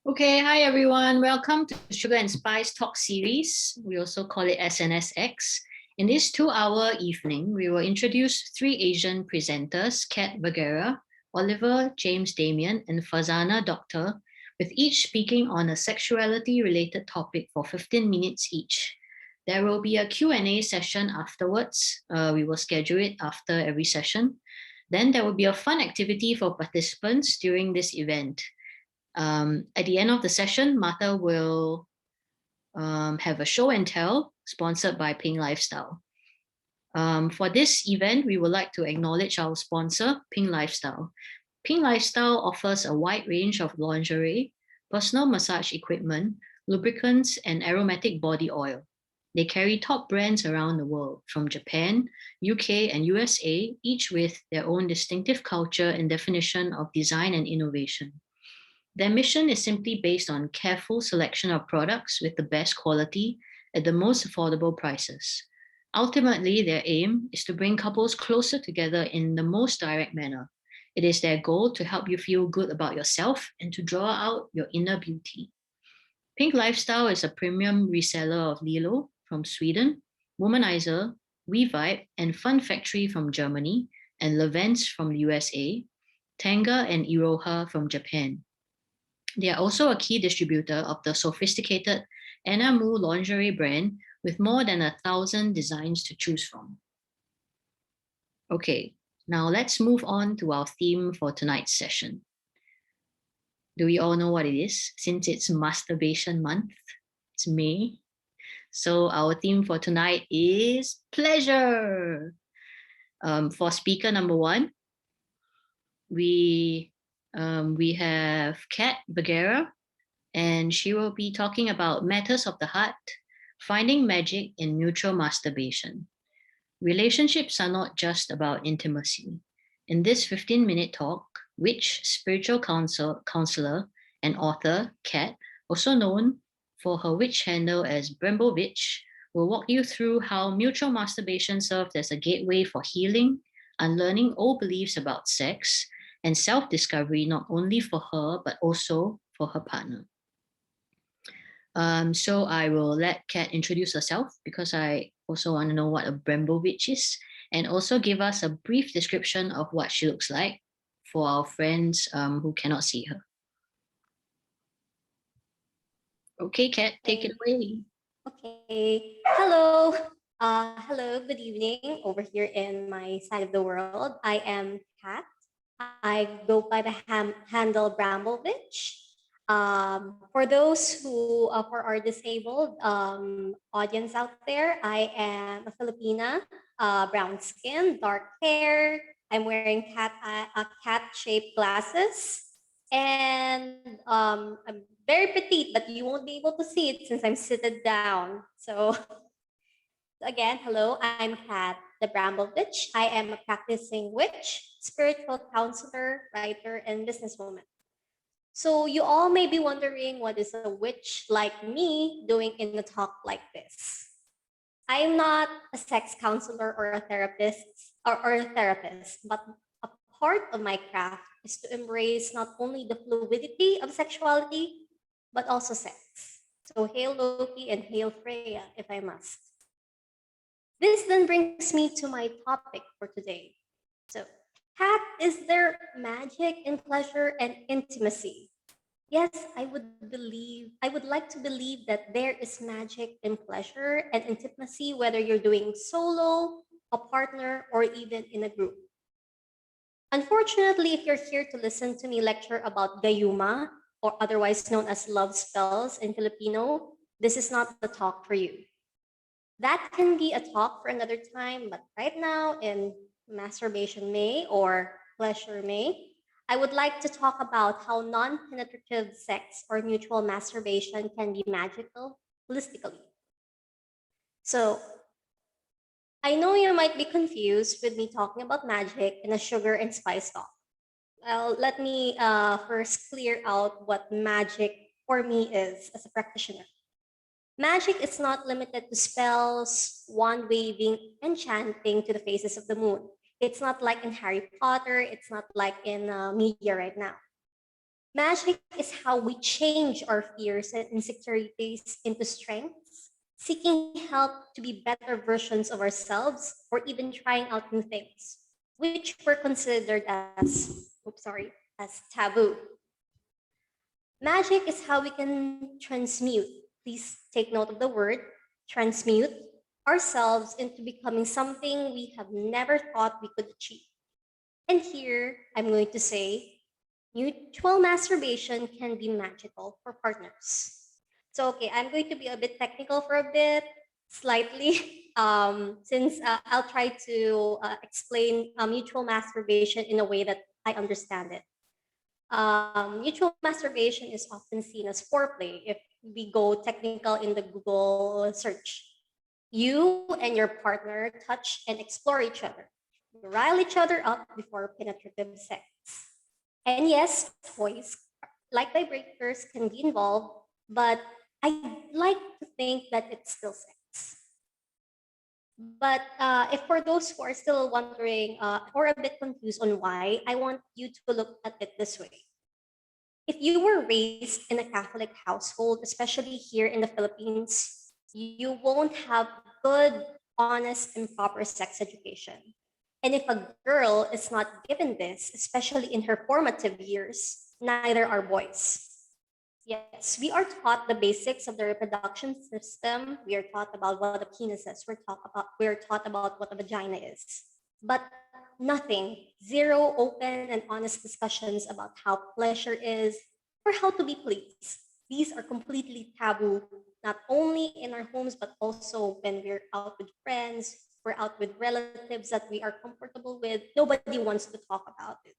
Okay, hi everyone. Welcome to Sugar and Spice Talk series. We also call it S&Sx. In this 2-hour evening, we will introduce 3 Asian presenters, Kat VERGARA, Oliver James Damien, and Fazana Doctor, with each speaking on a sexuality-related topic for 15 minutes each. There will be a Q&A session afterwards. We will schedule it after every session. Then there will be a fun activity for participants during this event. At the end of the session, Martha will have a show and tell sponsored by Pink Lifestyle. For this event, we would like to acknowledge our sponsor, Pink Lifestyle. Pink Lifestyle offers a wide range of lingerie, personal massage equipment, lubricants, and aromatic body oil. They carry top brands around the world, from Japan, UK, and USA, each with their own distinctive culture and definition of design and innovation. Their mission is simply based on careful selection of products with the best quality at the most affordable prices. Ultimately, their aim is to bring couples closer together in the most direct manner. It is their goal to help you feel good about yourself and to draw out your inner beauty. Pink Lifestyle is a premium reseller of Lilo from Sweden, Womanizer, WeVibe, and Fun Factory from Germany, and Levents from USA, Tanga and Iroha from Japan. They are also a key distributor of the sophisticated Anamu lingerie brand with more than 1,000 designs to choose from. Okay, now let's move on to our theme for tonight's session. Do we all know what it is? Since it's masturbation month, it's May. So our theme for tonight is pleasure. For speaker number 1, we have Kat VERGARA, and she will be talking about matters of the heart, finding magic in mutual masturbation. Relationships are not just about intimacy. In this 15-minute talk, witch, spiritual counselor, and author, Kat, also known for her witch handle as Bramblevitch, will walk you through how mutual masturbation served as a gateway for healing, unlearning old beliefs about sex, and self-discovery, not only for her, but also for her partner. So I will let Kat introduce herself because I also want to know what a Bramblevitch is, and also give us a brief description of what she looks like for our friends who cannot see her. Okay, Kat, take it away. Okay. Hello. Hello. Good evening. Over here in my side of the world, I am Kat. I go by the handle Bramblevitch. For those who, for our disabled audience out there, I am a Filipina, brown skin, dark hair. I'm wearing cat-shaped glasses, and I'm very petite, but you won't be able to see it since I'm seated down. So again, hello, I'm Kat, the Bramblevitch. I am a practicing witch, spiritual counselor, writer, and businesswoman. So you all may be wondering, what is a witch like me doing in a talk like this? I'm not a sex counselor or a therapist, but a part of my craft is to embrace not only the fluidity of sexuality, but also sex. So hail Loki and hail Freya, if I must. This then brings me to my topic for today. So, Kat, is there magic in pleasure and intimacy? Yes, I would like to believe that there is magic in pleasure and intimacy, whether you're doing solo, a partner, or even in a group. Unfortunately, if you're here to listen to me lecture about gayuma, or otherwise known as love spells in Filipino, this is not the talk for you. That can be a talk for another time, but right now in Masturbation May or Pleasure May, I would like to talk about how non-penetrative sex or mutual masturbation can be magical holistically. So, I know you might be confused with me talking about magic in a sugar and spice talk. Well, let me first clear out what magic for me is as a practitioner. Magic is not limited to spells, wand waving, and chanting to the faces of the moon. It's not like in Harry Potter, it's not like in media right now. Magic is how we change our fears and insecurities into strengths, seeking help to be better versions of ourselves, or even trying out new things, which were considered as taboo. Magic is how we can transmute. Please take note of the word transmute ourselves into becoming something we have never thought we could achieve. And here I'm going to say mutual masturbation can be magical for partners. So, okay, I'm going to be a bit technical for a bit, slightly, since I'll try to explain mutual masturbation in a way that I understand it. Mutual masturbation is often seen as foreplay if we go technical in the Google search. You and your partner touch and explore each other. You rile each other up before penetrative sex. And yes, toys like vibrators can be involved, but I like to think that it's still sex. But if for those who are still wondering or a bit confused on why, I want you to look at it this way. If you were raised in a Catholic household, especially here in the Philippines, you won't have good, honest, and proper sex education. And if a girl is not given this, especially in her formative years, neither are boys. Yes, we are taught the basics of the reproduction system. We are taught about what a penis is. We're taught about what a vagina is. But nothing, zero open and honest discussions about how pleasure is or how to be pleased. These are completely taboo, not only in our homes, but also when we're out with friends, we're out with relatives that we are comfortable with. Nobody wants to talk about it.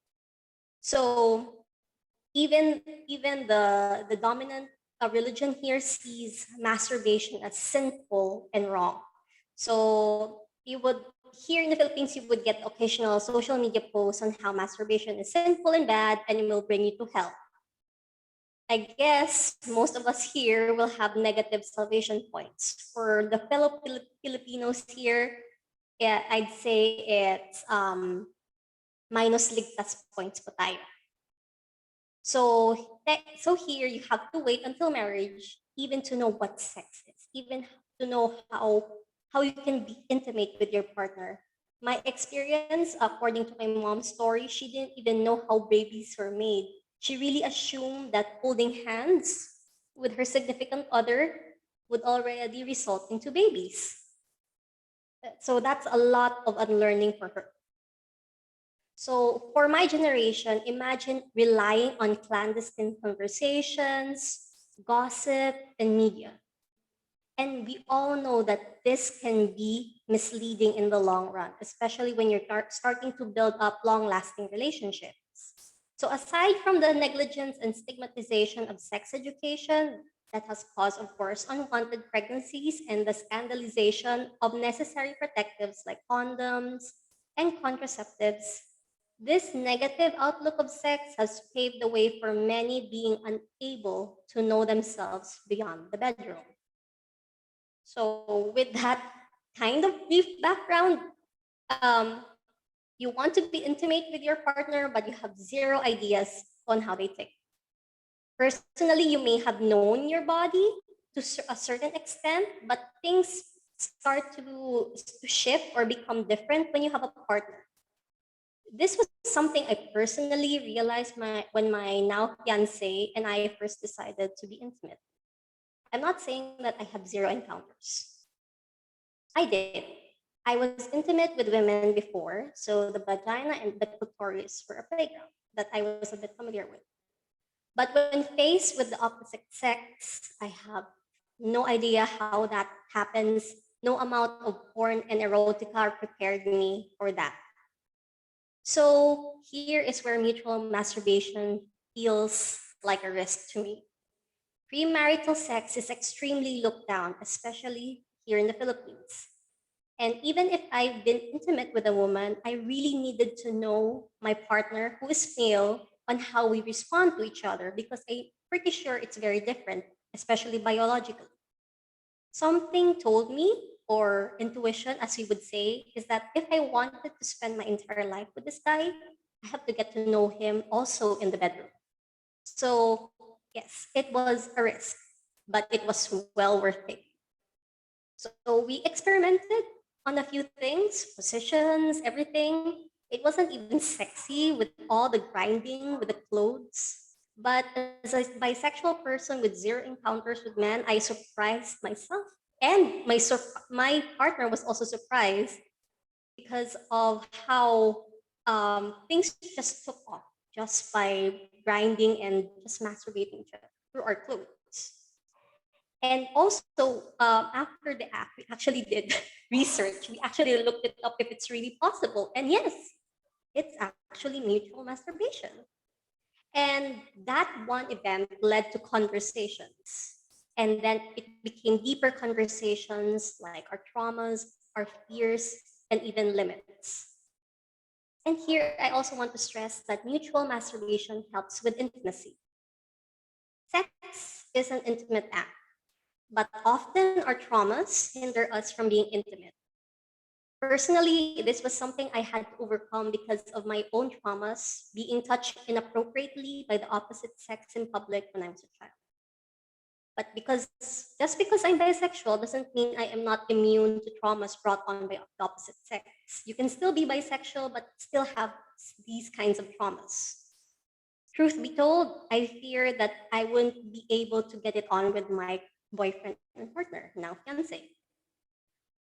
So even the dominant religion here sees masturbation as sinful and wrong. So you would here in the Philippines you would get occasional social media posts on how masturbation is sinful and bad and it will bring you to hell. I guess most of us here will have negative salvation points. For the fellow Filipinos here, yeah, I'd say it's minus ligtas points po tayo. So here you have to wait until marriage even to know what sex is, even to know how you can be intimate with your partner. My experience, according to my mom's story, she didn't even know how babies were made. She really assumed that holding hands with her significant other would already result into babies. So that's a lot of unlearning for her. So for my generation, imagine relying on clandestine conversations, gossip, and media. And we all know that this can be misleading in the long run, especially when you're starting to build up long lasting relationships. So, aside from the negligence and stigmatization of sex education that has caused, of course, unwanted pregnancies and the scandalization of necessary protectives like condoms and contraceptives, this negative outlook of sex has paved the way for many being unable to know themselves beyond the bedroom. So, with that kind of brief background, um, you want to be intimate with your partner, but you have zero ideas on how they think. Personally, you may have known your body to a certain extent, but things start to shift or become different when you have a partner. This was something I personally realized when my now fiance and I first decided to be intimate. I'm not saying that I have zero encounters. I did. I was intimate with women before, so the vagina and the clitoris were a playground that I was a bit familiar with. But when faced with the opposite sex, I have no idea how that happens. No amount of porn and erotica prepared me for that. So here is where mutual masturbation feels like a risk to me. Premarital sex is extremely looked down, especially here in the Philippines. And even if I've been intimate with a woman, I really needed to know my partner, who is male, on how we respond to each other because I'm pretty sure it's very different, especially biologically. Something told me, or intuition, as we would say, is that if I wanted to spend my entire life with this guy, I have to get to know him also in the bedroom. So yes, it was a risk, but it was well worth it. So we experimented on a few things, positions, everything. It wasn't even sexy with all the grinding with the clothes. But as a bisexual person with zero encounters with men, I surprised myself. And my partner was also surprised because of how things just took off just by grinding and just masturbating through our clothes. And also, after the act, we actually did research. We actually looked it up if it's really possible. And yes, it's actually mutual masturbation. And that one event led to conversations. And then it became deeper conversations like our traumas, our fears, and even limits. And here, I also want to stress that mutual masturbation helps with intimacy. Sex is an intimate act, but often our traumas hinder us from being intimate. Personally, this was something I had to overcome because of my own traumas, being touched inappropriately by the opposite sex in public when I was a child. But because just because I'm bisexual doesn't mean I am not immune to traumas brought on by the opposite sex. You can still be bisexual, but still have these kinds of traumas. Truth be told, I fear that I wouldn't be able to get it on with my boyfriend and partner, now fiance.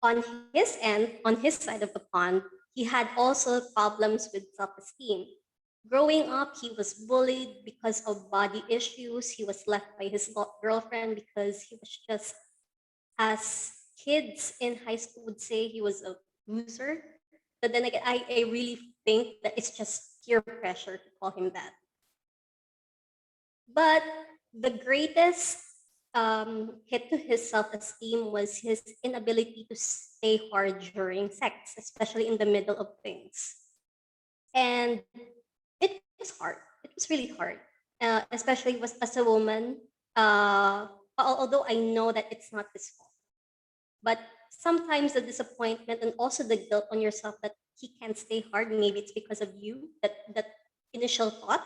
On his end, on his side of the pond, he had also problems with self-esteem. Growing up, he was bullied because of body issues. He was left by his girlfriend because he was just, as kids in high school would say, he was a loser. But then again, I really think that it's just peer pressure to call him that. But the greatest hit to his self esteem was his inability to stay hard during sex, especially in the middle of things. And it was hard. It was really hard, especially as a woman. Although I know that it's not his fault, but sometimes the disappointment and also the guilt on yourself that he can't stay hard. Maybe it's because of you. That initial thought,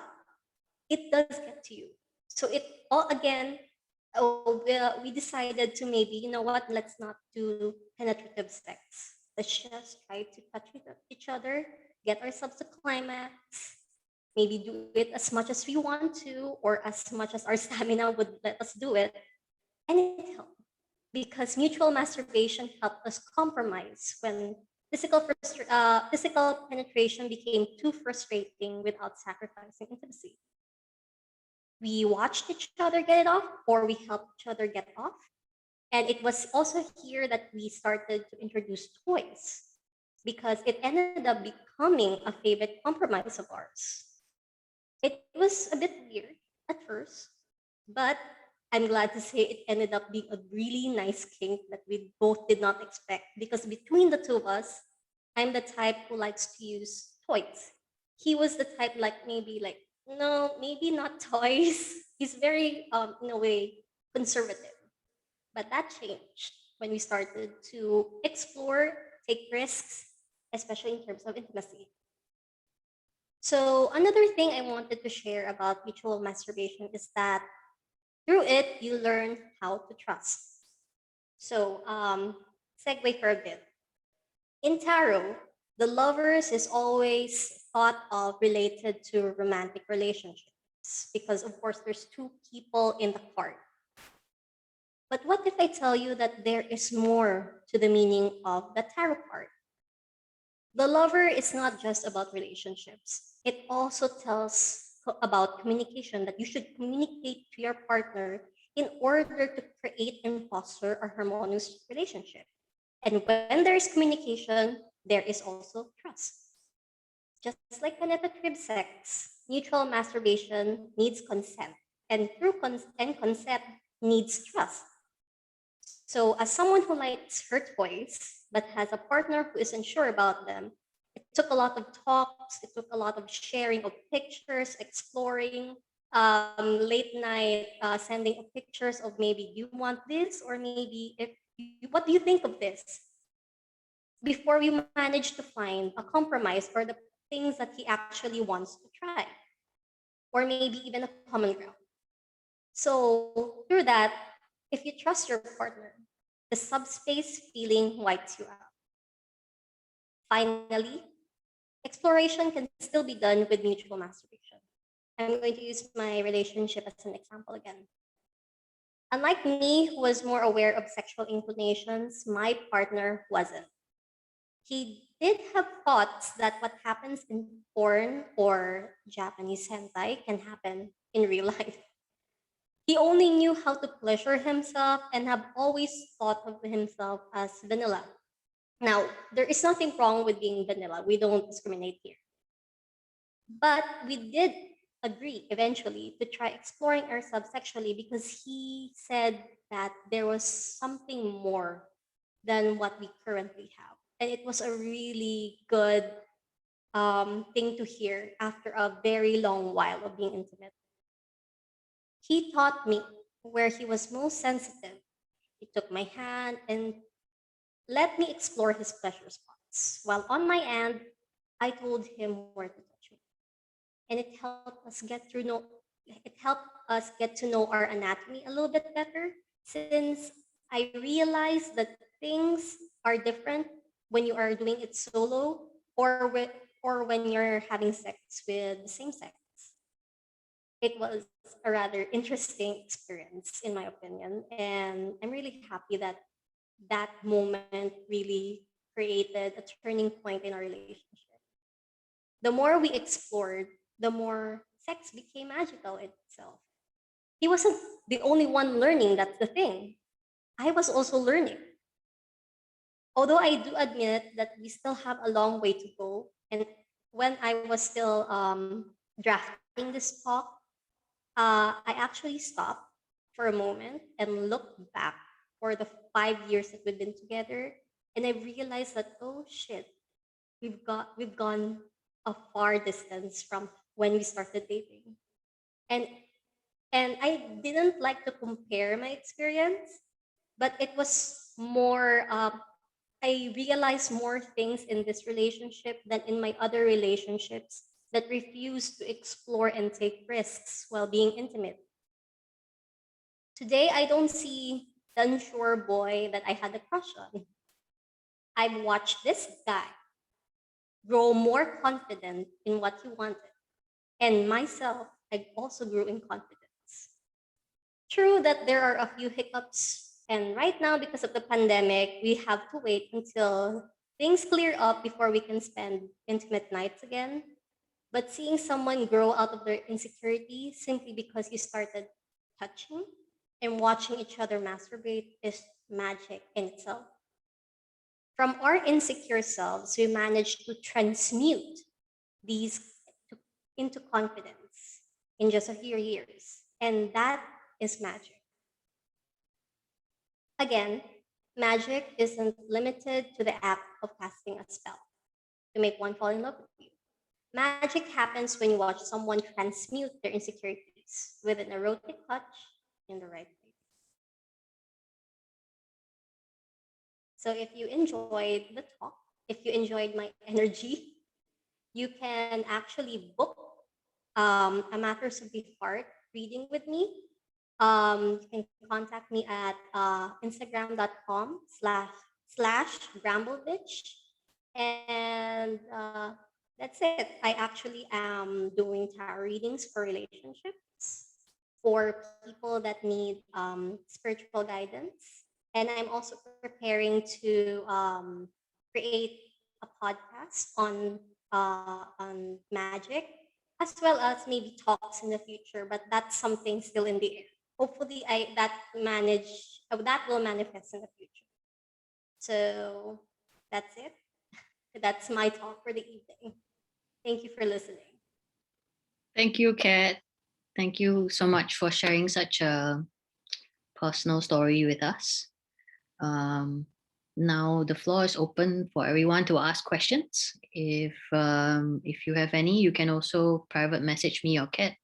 it does get to you. So it all again, we decided to maybe, you know what, let's not do penetrative sex. Let's just try to touch each other, get ourselves to climax, maybe do it as much as we want to, or as much as our stamina would let us do it. And it helped because mutual masturbation helped us compromise when physical penetration became too frustrating without sacrificing intimacy. We watched each other get it off, or we helped each other get off. And it was also here that we started to introduce toys because it ended up becoming a favorite compromise of ours. It was a bit weird at first, but I'm glad to say it ended up being a really nice kink that we both did not expect because between the two of us, I'm the type who likes to use toys. He was the type like maybe like, no, maybe not toys. He's very in a way conservative. But that changed when we started to explore, take risks, especially in terms of intimacy. So another thing I wanted to share about mutual masturbation is that through it, you learn how to trust. So, segue for a bit. In tarot, the lovers is always thought of related to romantic relationships because, of course, there's two people in the card. But what if I tell you that there is more to the meaning of the tarot card? The lover is not just about relationships. It also tells about communication, that you should communicate to your partner in order to create and foster a harmonious relationship. And when there is communication, there is also trust. Just like penetrative sex, mutual masturbation needs consent. And consent needs trust. So, as someone who likes her toys but has a partner who isn't sure about them, it took a lot of talks, it took a lot of sharing of pictures, exploring, late night sending of pictures of maybe do you want this, or maybe what do you think of this? Before we managed to find a compromise for the things that he actually wants to try. or maybe even a common ground. So through that, if you trust your partner, the subspace feeling wipes you out. Finally, exploration can still be done with mutual masturbation. I'm going to use my relationship as an example again. Unlike me, who was more aware of sexual inclinations, my partner wasn't. He did have thoughts that what happens in porn or Japanese hentai can happen in real life. He only knew how to pleasure himself and have always thought of himself as vanilla. Now, there is nothing wrong with being vanilla. We don't discriminate here. But we did agree eventually to try exploring ourselves sexually because he said that there was something more than what we currently have. And it was a really good thing to hear after a very long while of being intimate. He taught me where he was most sensitive. He took my hand and let me explore his pleasure spots. While on my end, I told him where to touch me. And it helped us get to know our anatomy a little bit better since I realized that things are different when you are doing it solo or when you're having sex with the same sex. It was a rather interesting experience in my opinion, and I'm really happy that that moment really created a turning point in our relationship. The more we explored, the more sex became magical itself. He wasn't the only one learning, that's the thing. I was also learning. Although I do admit that we still have a long way to go, and when I was still drafting this talk, I actually stopped for a moment and looked back for the 5 years that we've been together, and I realized that oh shit, we've gone a far distance from when we started dating, and I didn't like to compare my experience, but it was more. I realized more things in this relationship than in my other relationships that refused to explore and take risks while being intimate. Today, I don't see the unsure boy that I had a crush on. I've watched this guy grow more confident in what he wanted. And myself, I also grew in confidence. True that there are a few hiccups, and right now, because of the pandemic, we have to wait until things clear up before we can spend intimate nights again. But seeing someone grow out of their insecurity simply because you started touching and watching each other masturbate is magic in itself. From our insecure selves, we managed to transmute these into confidence in just a few years. And that is magic. Again, magic isn't limited to the act of casting a spell to make one fall in love with you. Magic happens when you watch someone transmute their insecurities with an erotic touch in the right place. So if you enjoyed the talk, if you enjoyed my energy, you can actually book a Matters of the Heart reading with me. You can contact me at instagram.com/Bramblevitch. And that's it. I actually am doing tarot readings for relationships, for people that need spiritual guidance. And I'm also preparing to create a podcast on magic, as well as maybe talks in the future. But that's something still in the air. Hopefully, that will manifest in the future. So that's it. That's my talk for the evening. Thank you for listening. Thank you, Kat. Thank you so much for sharing such a personal story with us. Now the floor is open for everyone to ask questions. If you have any, you can also private message me or Kat.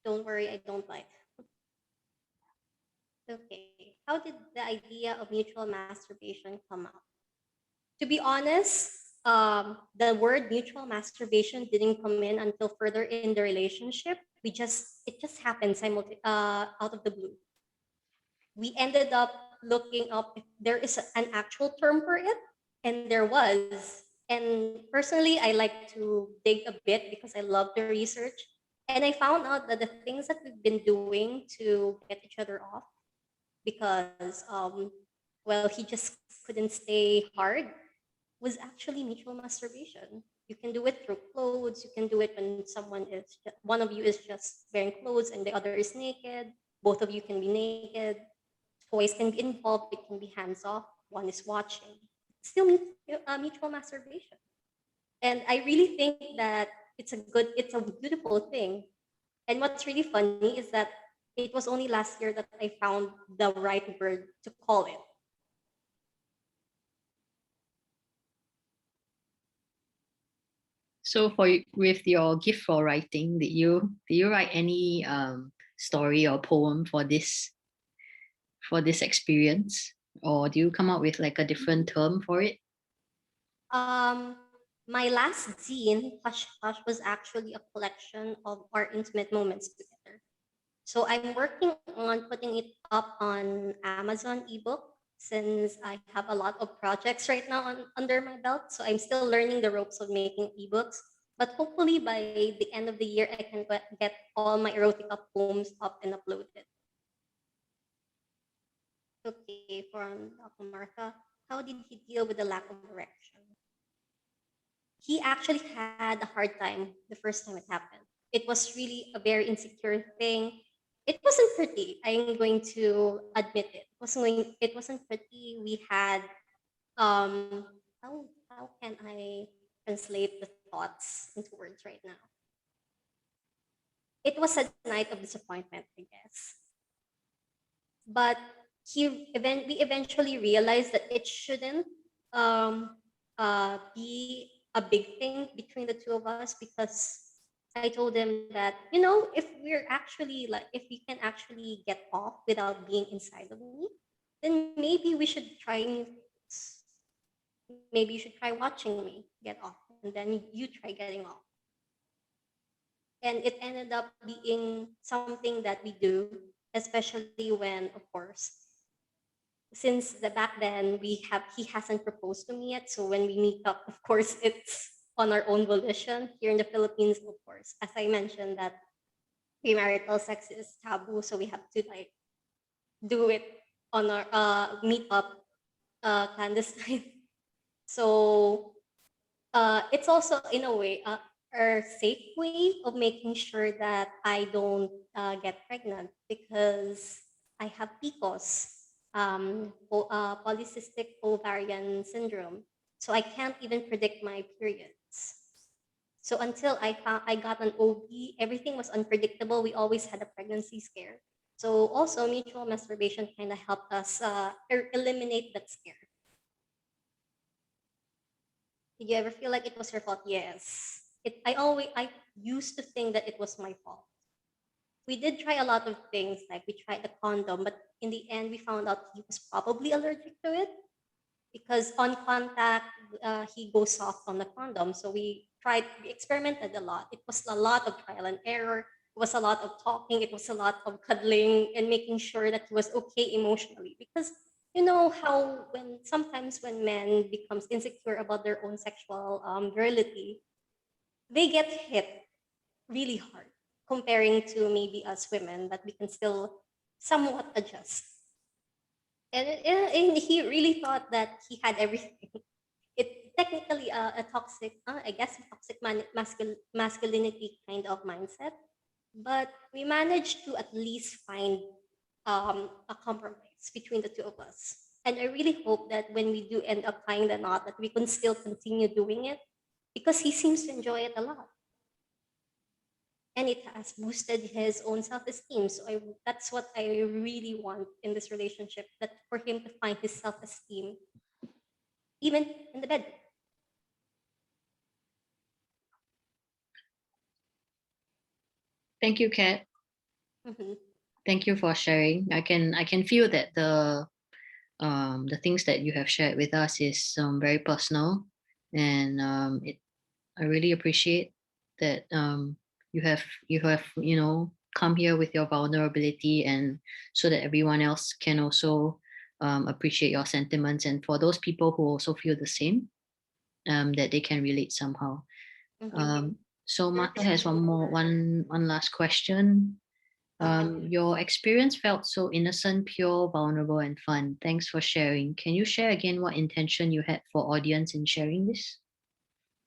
Don't worry, I don't bite. Okay, how did the idea of mutual masturbation come up? To be honest, the word mutual masturbation didn't come in until further in the relationship. It just happened out of the blue. We ended up looking up if there is an actual term for it, and there was. And personally, I like to dig a bit because I love the research. And I found out that the things that we've been doing to get each other off, because well, he just couldn't stay hard, was actually mutual masturbation. You can do it through clothes. You can do it when one of you is just wearing clothes and the other is naked. Both of you can be naked. Toys can be involved. It can be hands off. One is watching. Still mutual masturbation. And I really think that it's a beautiful thing. And what's really funny is that it was only last year that I found the right word to call it. So with your gift for writing, did you write any story or poem for this experience, or do you come up with like a different term for it? Um, my last zine, Hush Hush, was actually a collection of our intimate moments together. So I'm working on putting it up on Amazon ebook since I have a lot of projects right now under my belt. So I'm still learning the ropes of making ebooks. But hopefully by the end of the year, I can get all my erotica poems up and uploaded. Okay, from Dr. Martha, how did he deal with the lack of erection? He actually had a hard time the first time it happened. It was really a very insecure thing. It wasn't pretty. I'm going to admit it. It wasn't pretty. We had how can I translate the thoughts into words right now? It was a night of disappointment, I guess. But we eventually realized that it shouldn't um, be a big thing between the two of us, because I told him that, if we can actually get off without being inside of me, then maybe we should try new things. Maybe you should try watching me get off, and then you try getting off. And it ended up being something that we do, especially when, of course, since the back then he hasn't proposed to me yet. So when we meet up, of course, it's on our own volition. Here in the Philippines, of course, as I mentioned, that premarital sex is taboo, so we have to like do it on our meet up clandestine. So it's also in a way a safe way of making sure that I don't get pregnant, because I have PCOS, polycystic ovarian syndrome. So I can't even predict my periods. So until I got an OB, everything was unpredictable. We always had a pregnancy scare. So also mutual masturbation kind of helped us eliminate that scare. Did you ever feel like it was your fault? Yes. I used to think that it was my fault. We did try a lot of things, like we tried the condom, but in the end we found out he was probably allergic to it, because on contact he goes soft on the condom. So we experimented a lot. It was a lot of trial and error. It was a lot of talking. It was a lot of cuddling and making sure that he was okay emotionally, because you know how when sometimes when men becomes insecure about their own sexual virility, they get hit really hard comparing to maybe us women that we can still somewhat adjust. And he really thought that he had everything. It technically a toxic, I guess, a toxic masculinity kind of mindset. But we managed to at least find a compromise between the two of us. And I really hope that when we do end up tying the knot, that we can still continue doing it, because he seems to enjoy it a lot. And it has boosted his own self-esteem. So that's what I really want in this relationship, that for him to find his self-esteem even in the bed. Thank you, Kat. Mhm. Thank you for sharing. I can feel that the things that you have shared with us is very personal, and I really appreciate that you have come here with your vulnerability, and so that everyone else can also appreciate your sentiments, and for those people who also feel the same, that they can relate somehow. Mhm. Um, so Sure, Martha has sure. one last question. Uh-huh. Your experience felt so innocent, pure, vulnerable, and fun. Thanks for sharing. Can you share again what intention you had for audience in sharing this?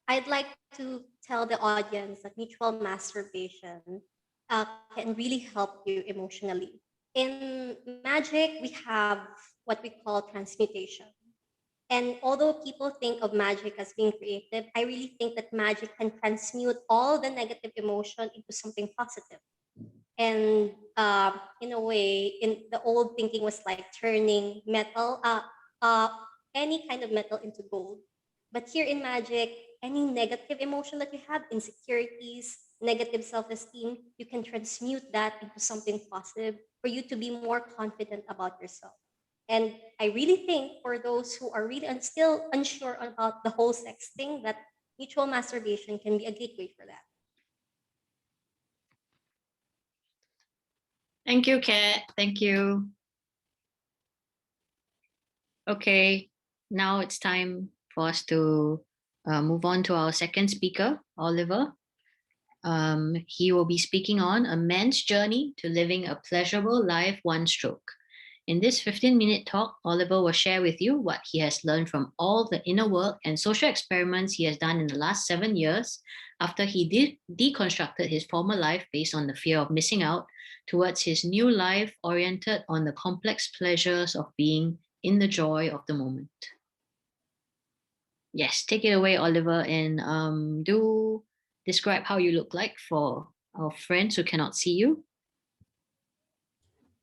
I'd like to tell the audience that mutual masturbation can really help you emotionally. In magic, we have what we call transmutation. And although people think of magic as being creative, I really think that magic can transmute all the negative emotion into something positive. And in a way, in the old thinking was like turning metal, uh, any kind of metal into gold. But here in magic, any negative emotion that you have, insecurities, negative self-esteem, you can transmute that into something positive for you to be more confident about yourself. And I really think for those who are really still unsure about the whole sex thing, that mutual masturbation can be a gateway for that. Thank you, Kat. Thank you. Okay, now it's time for us to move on to our second speaker, Oliver. He will be speaking on a man's journey to living a pleasurable life one stroke. In this 15-minute talk, Oliver will share with you what he has learned from all the inner work and social experiments he has done in the last 7 years after he deconstructed his former life based on the fear of missing out towards his new life oriented on the complex pleasures of being in the joy of the moment. Yes, take it away, Oliver, and do describe how you look like for our friends who cannot see you.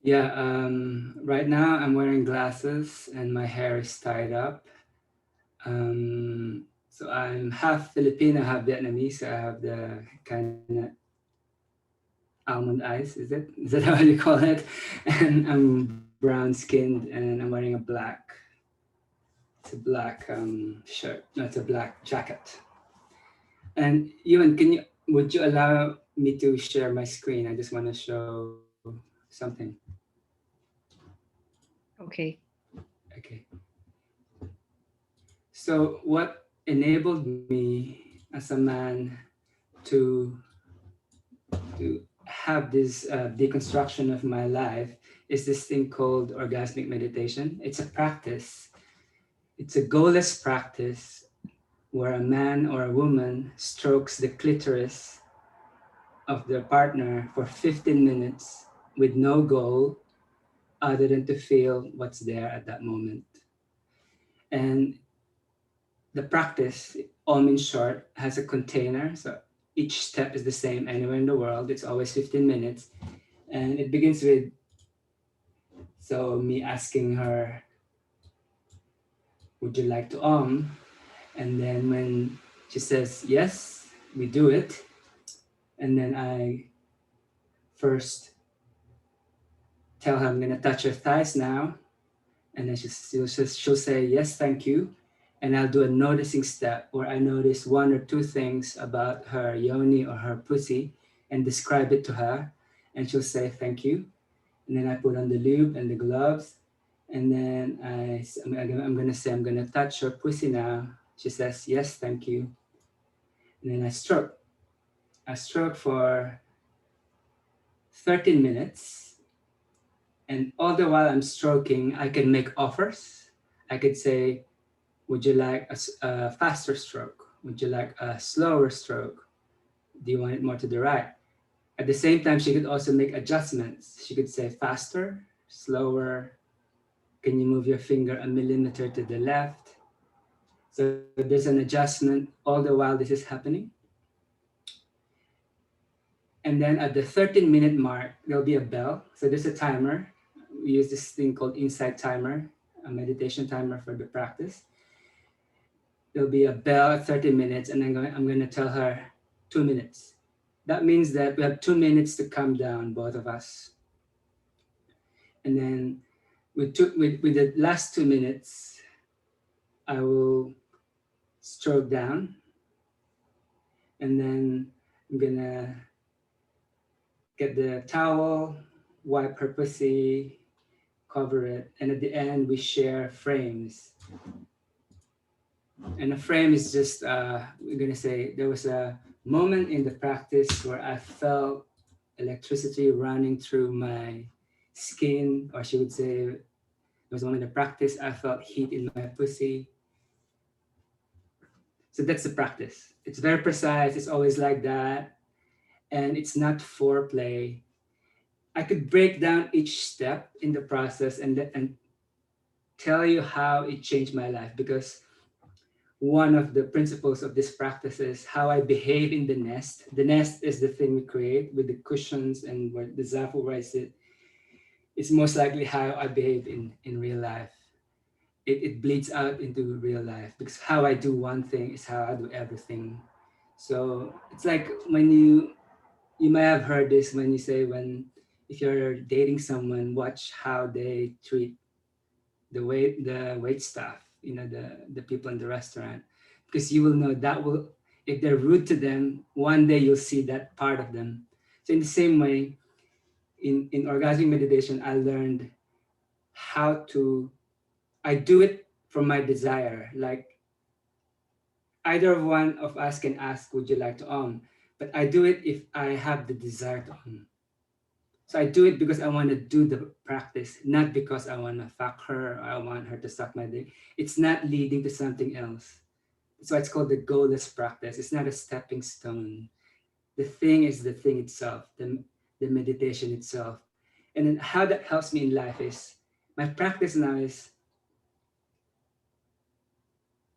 Yeah, right now I'm wearing glasses and my hair is tied up. So I'm half Filipino, half Vietnamese. So I have the kind of almond eyes, is it? Is that how you call it? And I'm brown skinned and I'm wearing it's a black shirt, no, it's a black jacket. And Ewan, would you allow me to share my screen? I just want to show something. Okay. Okay. So what enabled me as a man to to have this deconstruction of my life is this thing called orgasmic meditation. It's a practice. It's a goalless practice where a man or a woman strokes the clitoris of their partner for 15 minutes with no goal other than to feel what's there at that moment. And the practice, all means short, has a container. So each step is the same anywhere in the world. It's always 15 minutes. And it begins with me asking her, would you like to And then when she says yes, we do it. And then I first tell her I'm gonna touch her thighs now. And then she'll say yes, thank you. And I'll do a noticing step where I notice one or two things about her yoni or her pussy and describe it to her. And she'll say thank you. And then I put on the lube and the gloves. And then I'm gonna say I'm gonna touch her pussy now. She says yes, thank you. And then I stroke. I stroke for 13 minutes. And all the while I'm stroking, I can make offers. I could say, would you like a faster stroke? Would you like a slower stroke? Do you want it more to the right? At the same time, she could also make adjustments. She could say faster, slower. Can you move your finger a millimeter to the left? So there's an adjustment all the while this is happening. And then at the 13-minute mark, there'll be a bell. So there's a timer. We use this thing called Insight Timer, a meditation timer for the practice. There'll be a bell at 30 minutes, and I'm going to tell her 2 minutes. that means that we have 2 minutes to calm down, both of us. And then with the last 2 minutes, I will stroke down, and then I'm gonna get the towel, wipe her pussy, cover it, and at the end we share frames. And a frame is just we're gonna say there was a moment in the practice where I felt electricity running through my skin, or she would say there was a moment in the practice I felt heat in my pussy. So that's the practice. It's very precise. It's always like that, and it's not foreplay. I could break down each step in the process and tell you how it changed my life, because one of the principles of this practice is how I behave in the nest. The nest is the thing we create with the cushions and where the zafu where I sit. It's most likely how I behave in real life. It bleeds out into real life, because how I do one thing is how I do everything. So it's like when you might have heard this when you say, when if you're dating someone, watch how they treat the wait staff, the people in the restaurant, because you will know that will, if they're rude to them, one day you'll see that part of them. So in the same way, in orgasmic meditation, I learned how to, I do it from my desire. Like either one of us can ask, would you like to but I do it if I have the desire to So I do it because I want to do the practice, not because I want to fuck her or I want her to suck my dick. It's not leading to something else. So it's called the goalless practice. It's not a stepping stone. The thing is the thing itself, the meditation itself. And then how that helps me in life is, my practice now is,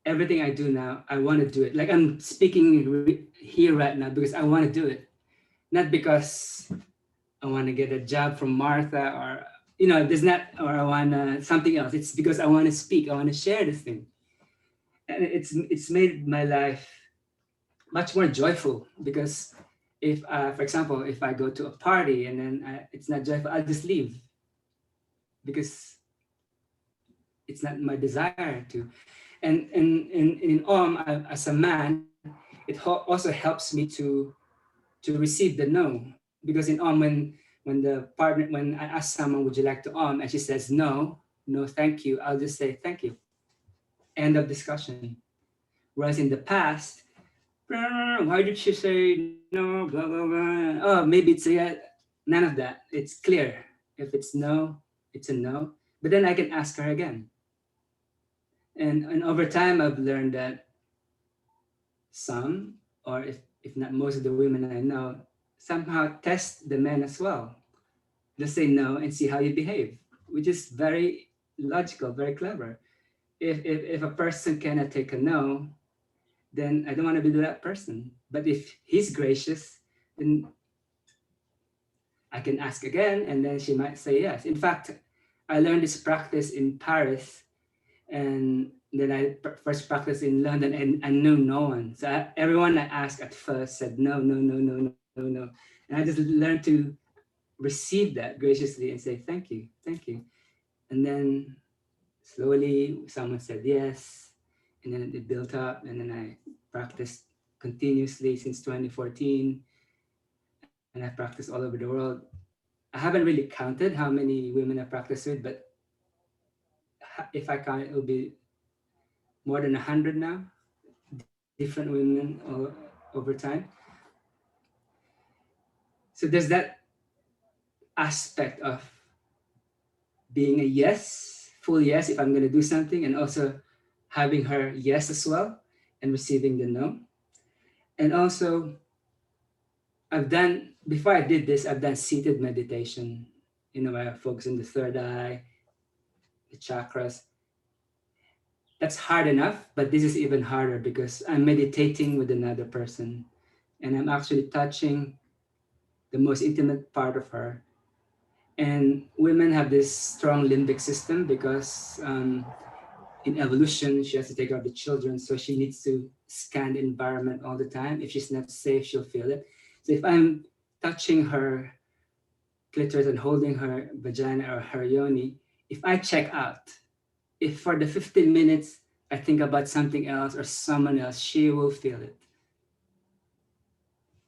everything I do now, I want to do it. Like I'm speaking here right now because I want to do it. Not because I want to get a job from Martha, or there's not, or I want something else. It's because I want to speak. I want to share this thing, and it's made my life much more joyful. Because if, for example, if I go to a party and then it's not joyful, I'll just leave, because it's not my desire to. And in as a man, it also helps me to receive the no, because in when I ask someone, would you like to and she says no, thank you, I'll just say thank you, end of discussion. Whereas in the past, why did she say no, blah blah blah, oh maybe it's a none of that. It's clear. If it's no, it's a no, but then I can ask her again. And over time I've learned that some, or if not most of the women I know, somehow test the men as well. Just say no and see how you behave, which is very logical, very clever. If a person cannot take a no, then I don't want to be that person. But if he's gracious, then I can ask again, and then she might say yes. In fact, I learned this practice in Paris, and then I first practiced in London, and I knew no one. So everyone I asked at first said no, no, no, no, no, no, no. And I just learned to receive that graciously and say thank you, thank you. And then slowly someone said yes, and then it built up, and then I practiced continuously since 2014, and I practiced all over the world. I haven't really counted how many women I practiced with, but if I count, it will be more than 100 now, different women over time. So there's that aspect of being a yes, full yes if I'm going to do something, and also having her yes as well, and receiving the no. And also, before I did this, I've done seated meditation, where I focus on the third eye, the chakras. That's hard enough, but this is even harder because I'm meditating with another person, and I'm actually touching the most intimate part of her. And women have this strong limbic system because in evolution, she has to take care of the children. So she needs to scan the environment all the time. If she's not safe, she'll feel it. So if I'm touching her clitoris and holding her vagina or her yoni, if I check out, if for the 15 minutes I think about something else or someone else, she will feel it.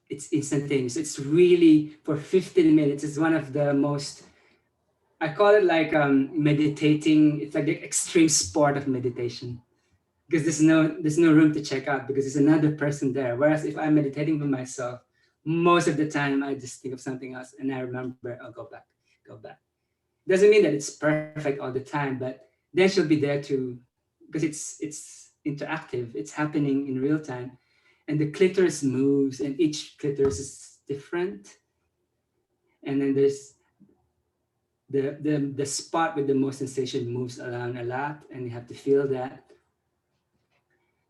It's instantaneous. It's really for 15 minutes. It's one of the most, I call it like meditating. It's like the extreme sport of meditation, because there's no room to check out because there's another person there. Whereas if I'm meditating by myself, most of the time I just think of something else and I remember, I'll go back. Doesn't mean that it's perfect all the time, but then she'll be there too, because it's interactive. It's happening in real time, and the clitoris moves, and each clitoris is different. And then there's the spot with the most sensation moves around a lot, and you have to feel that.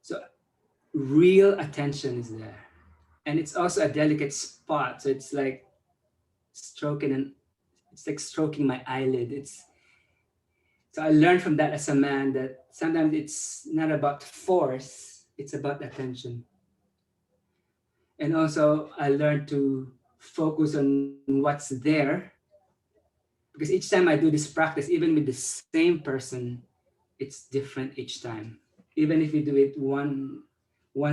So real attention is there, and it's also a delicate spot. So it's like stroking my eyelid. So I learned from that as a man that sometimes it's not about force, it's about attention. And also I learned to focus on what's there, because each time I do this practice, even with the same person, it's different each time. Even if you do it one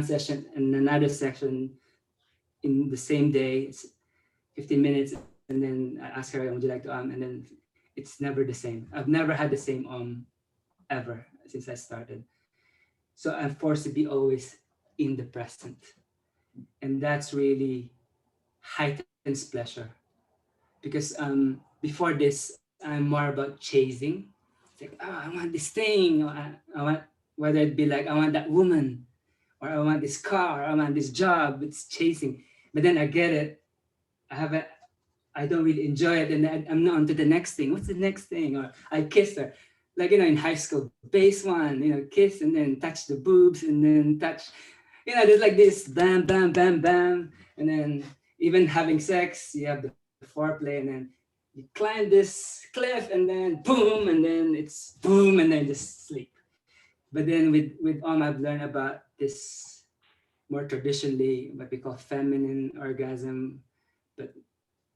session and another session in the same day, it's 15 minutes, and then I ask her, would you like to and then it's never the same. I've never had the same ever since I started. So I'm forced to be always in the present. And that's really heightens pleasure. Because before this, I'm more about chasing. It's like, oh, I want this thing. Or I want, whether it be like, I want that woman, or I want this car, or I want this job. It's chasing. But then I get it. I don't really enjoy it, and I'm not on to the next thing. What's the next thing? Or I kiss her, like in high school, base one, kiss and then touch the boobs and then touch, there's like this, bam, bam, bam, bam, and then even having sex, you have the foreplay, and then you climb this cliff, and then boom, and then it's boom, and then just sleep. But then with I've learned about this more traditionally, what we call feminine orgasm, but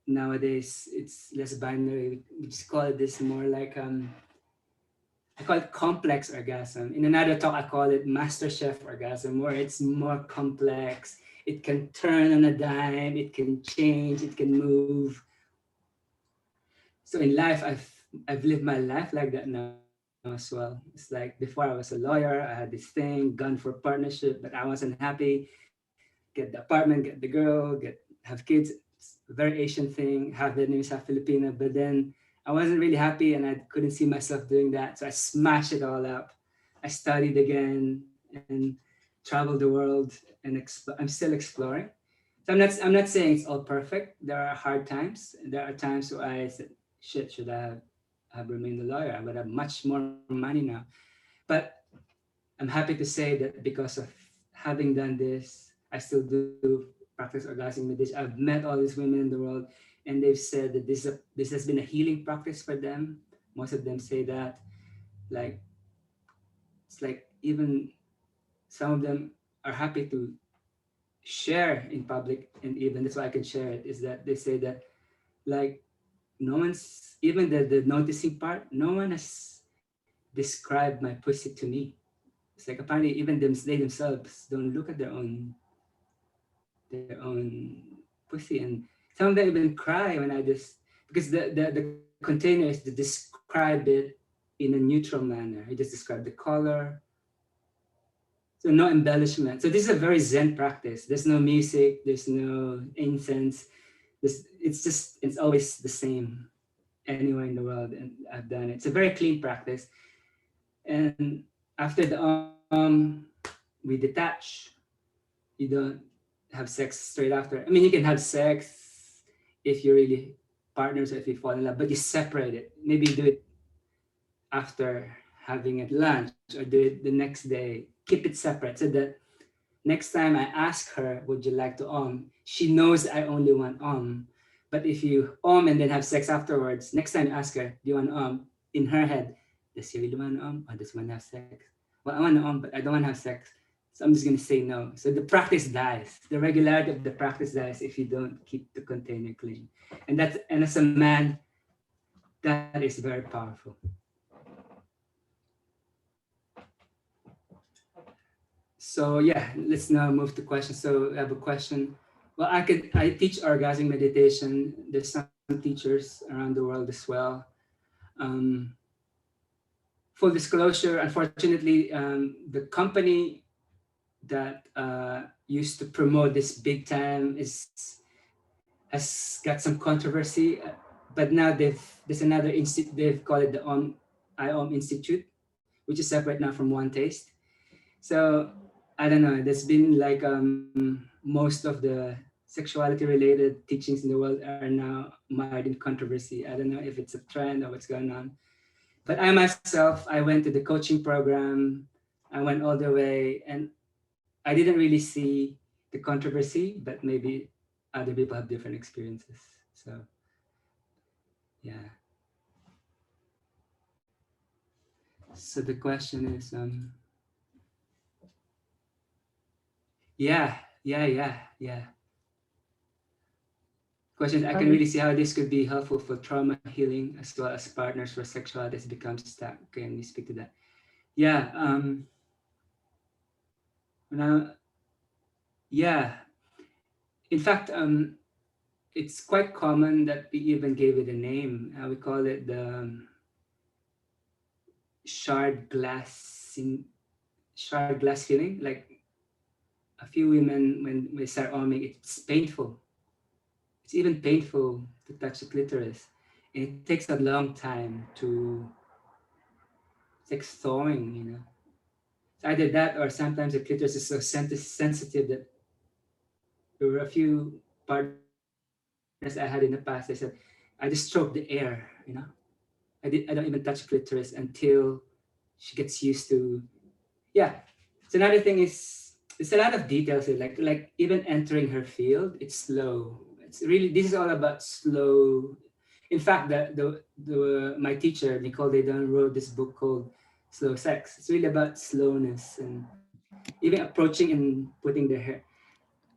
nowadays it's less binary. We just call it this more like I call it complex orgasm. In another talk, I call it master chef orgasm, where it's more complex. It can turn on a dime, it can change, it can move. So in life, I've lived my life like that now as well. It's like before I was a lawyer, I had this thing, gun for partnership, but I wasn't happy. Get the apartment, get the girl, have kids. It's a very Asian thing, half Vietnamese, half Filipino. But then I wasn't really happy and I couldn't see myself doing that. So I smashed it all up. I studied again and traveled the world, and I'm still exploring. So I'm not saying it's all perfect. There are hard times. There are times where I said, shit, should I have remained a lawyer? I would have much more money now. But I'm happy to say that because of having done this, I still do practice orgasmic meditation. I've met all these women in the world, and they've said that this has been a healing practice for them. Most of them say that, like, it's like even some of them are happy to share in public, and even that's why I can share it, is that they say that, like, no one's, even the noticing part, no one has described my pussy to me. It's like apparently even they themselves don't look at their own pussy, and some of them even cry when I just, because the container is to describe it in a neutral manner. I just describe the color, so no embellishment. So this is a very Zen practice. There's no music, there's no incense. It's always the same anywhere in the world, and I've done it. It's a very clean practice. And after the we detach. You don't have sex straight after. I mean, you can have sex if you're really partners or if you fall in love, but you separate it. Maybe do it after having it lunch or do it the next day. Keep it separate so that next time I ask her, would you like to she knows I only want But if you and then have sex afterwards, next time you ask her, do you want in her head, does she really want or does she want to have sex? Well, I want to but I don't want to have sex. So So I'm just going to say no. So the practice dies. The regularity of the practice dies if you don't keep the container clean. And as a man, that is very powerful. So yeah, let's now move to questions. So I have a question. Well, I teach orgasmic meditation. There's some teachers around the world as well. Um, Full disclosure, unfortunately, the company that used to promote this big time has got some controversy, but now there's another institute. They've called it the IOM Institute, which is separate now from One Taste. So I don't know. There's been like most of the sexuality related teachings in the world are now mired in controversy. I don't know if it's a trend or what's going on. But I myself, I went to the coaching program. I went all the way, and I didn't really see the controversy, but maybe other people have different experiences. So yeah. So the question is, yeah. Question: I can really see how this could be helpful for trauma healing as well as partners where sexuality has become stuck. Can you speak to that? Yeah. Now, yeah. In fact, it's quite common that we even gave it a name. We call it the shard glass feeling. Like a few women, when we start oming, it's painful. It's even painful to touch the clitoris. And it takes a long time to, it's like thawing, you know. It's either that or sometimes the clitoris is so sensitive that there were a few partners I had in the past. They said, I just stroke the air, you know. I don't even touch clitoris until she gets used to. Yeah. So another thing is, there's a lot of details here. Like even entering her field, it's slow. It's really, this is all about slow. In fact, my teacher Nicole Dedan wrote this book called Slow Sex. It's really about slowness and even approaching and putting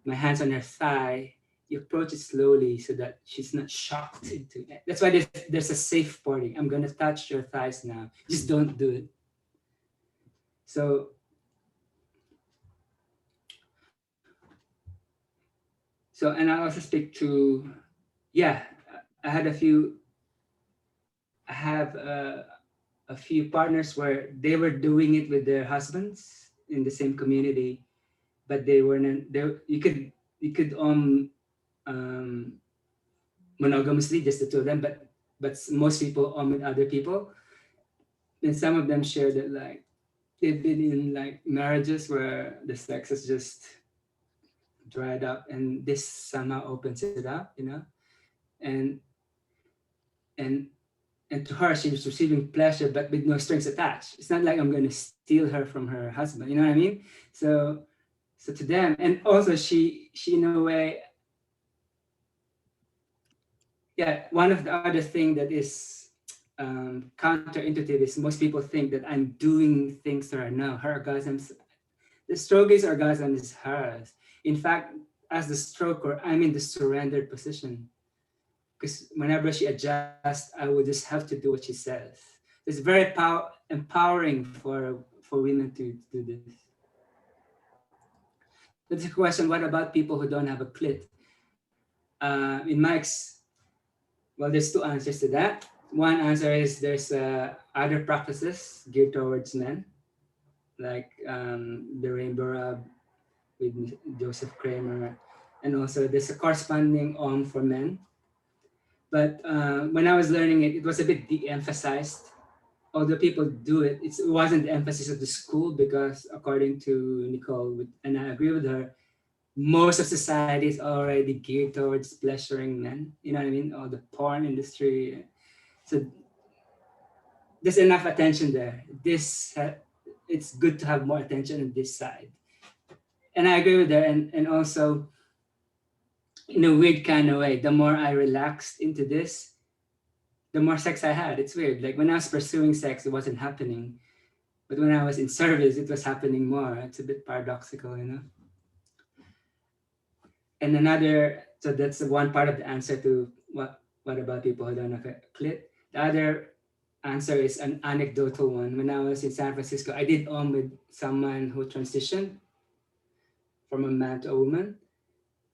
my hands on her thigh. You approach it slowly so that she's not shocked into it. That's why there's a safe parting. I'm gonna touch your thighs now. Just don't do it. So and I also speak to, yeah, I had a few. I have a few partners where they were doing it with their husbands in the same community, but they weren't. You could monogamously, just the two of them, but most people with other people. And some of them share that like they've been in like marriages where the sex is just dried up, and this somehow opens it up, you know, and and and to her she was receiving pleasure but with no strings attached. It's not like I'm going to steal her from her husband, you know what I mean? So to them, and also she in a way, yeah, one of the other thing that is counterintuitive is most people think that I'm doing things to her. No, her orgasms, the stroker's orgasm is hers. In fact, as the stroker, I'm in the surrendered position, because whenever she adjusts, I will just have to do what she says. It's very empowering for women to do this. That's a question. What about people who don't have a clit? In well, there's two answers to that. One answer is there's other practices geared towards men, like the Rainbow Rub with Joseph Kramer, and also there's a corresponding for men. But when I was learning it, it was a bit de-emphasized. Although people do it, it wasn't the emphasis of the school, because according to Nicole, and I agree with her, most of society is already geared towards pleasuring men. You know what I mean? Or the porn industry. So there's enough attention there. It's good to have more attention on this side. And I agree with her. And also, in a weird kind of way, the more I relaxed into this, the more sex I had. It's weird. Like when I was pursuing sex, it wasn't happening. But when I was in service, it was happening more. It's a bit paradoxical, you know. And another, so that's one part of the answer to what about people who don't have a clit. The other answer is an anecdotal one. When I was in San Francisco, I did with someone who transitioned from a man to a woman,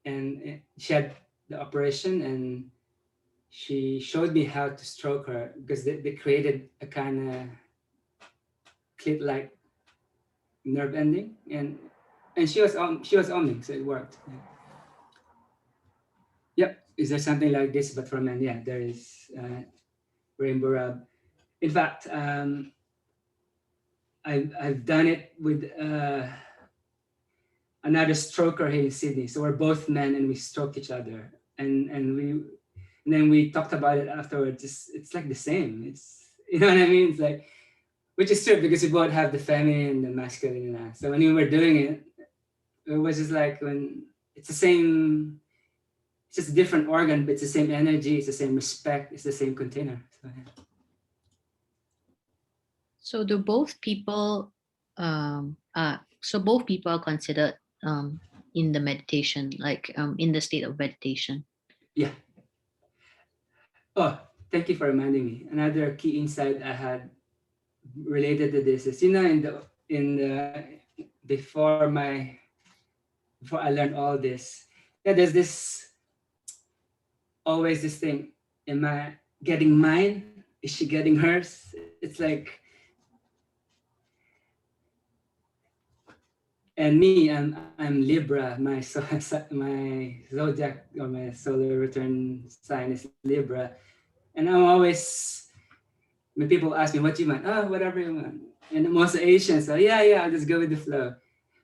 and she had the operation, and she showed me how to stroke her because they created a kind of clit-like nerve ending, and she was oming, so it worked. Yep. Is there something like this but for men? Yeah, there is. Rainbow rub. In fact, I've done it with another stroker here in Sydney. So we're both men and we stroke each other, and then we talked about it afterwards. It's like the same. It's, you know what I mean? It's like, which is true because we both have the feminine and the masculine in us. So when we were doing it, it was just like when it's the same. It's just a different organ, but it's the same energy. It's the same respect. It's the same container. So, yeah. So do both people both people are considered in the meditation, like in the state of meditation? Yeah. Oh, thank you for reminding me. Another key insight I had related to this is, you know, in the before I learned all this, yeah, there's this always this thing. Am I getting mine? Is she getting hers? It's like, and me, I'm Libra. My zodiac or my solar return sign is Libra, and I'm always, when people ask me what you want, oh, whatever you want, and most Asians, so yeah, I'll just go with the flow.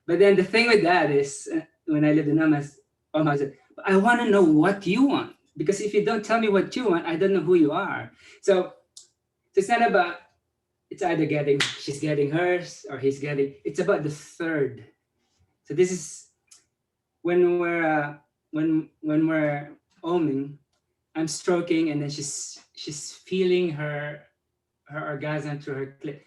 But then the thing with that is, when I lived in Omaha, I said, I want to know what you want, because if you don't tell me what you want, I don't know who you are. So it's not about, it's either she's getting hers or he's getting. It's about the third. So this is when we're oming, I'm stroking, and then she's feeling her orgasm through her clit.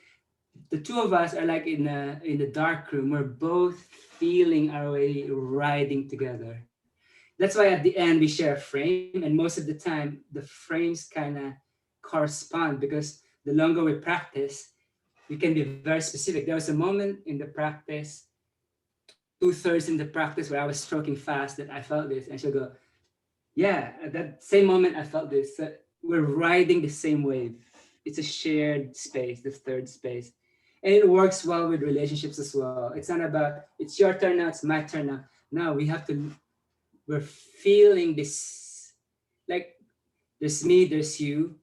The two of us are like in the dark room. We're both feeling our way riding together. That's why at the end we share a frame, and most of the time the frames kind of correspond, because the longer we practice, we can be very specific. There was a moment in the practice, 2/3 in the practice, where I was stroking fast, that I felt this, and she'll go, yeah, at that same moment I felt this. So we're riding the same wave. It's a shared space, the third space. And it works well with relationships as well. It's not about, it's your turn now, it's my turn now. No, we're feeling this, like there's me, there's you,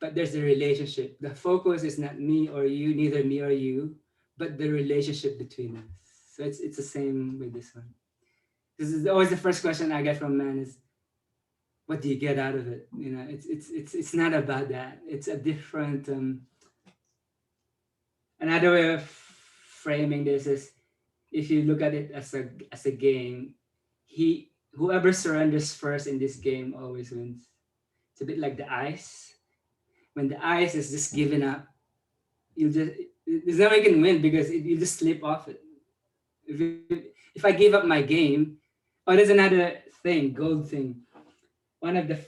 but there's the relationship. The focus is not me or you, neither me or you, but the relationship between us. So it's the same with this one. This is always the first question I get from men is, what do you get out of it? You know, it's not about that. It's a different, another way of framing this is, if you look at it as a game, whoever surrenders first in this game always wins. It's a bit like the ice. When the ice is just giving up, there's no way you can win, because you just slip off it. If I give up my game, there's another thing, gold thing. One of the,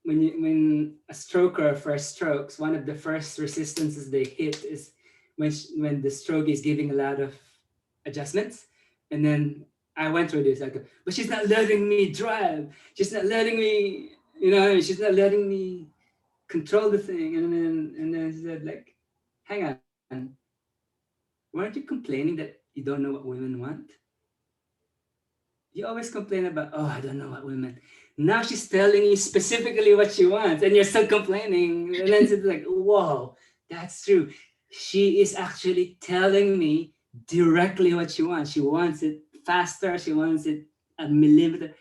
when a stroker first strokes, one of the first resistances they hit is when the stroke is giving a lot of adjustments. And then I went through this, like, but she's not letting me drive. She's not letting me, she's not letting me control the thing. And then she said, like, hang on, weren't you complaining that you don't know what women want? You always complain about, oh, I don't know what women. Now she's telling you specifically what she wants, and you're still complaining. And then it's like, whoa, that's true. She is actually telling me directly what she wants. She wants it faster. She wants it a millimeter.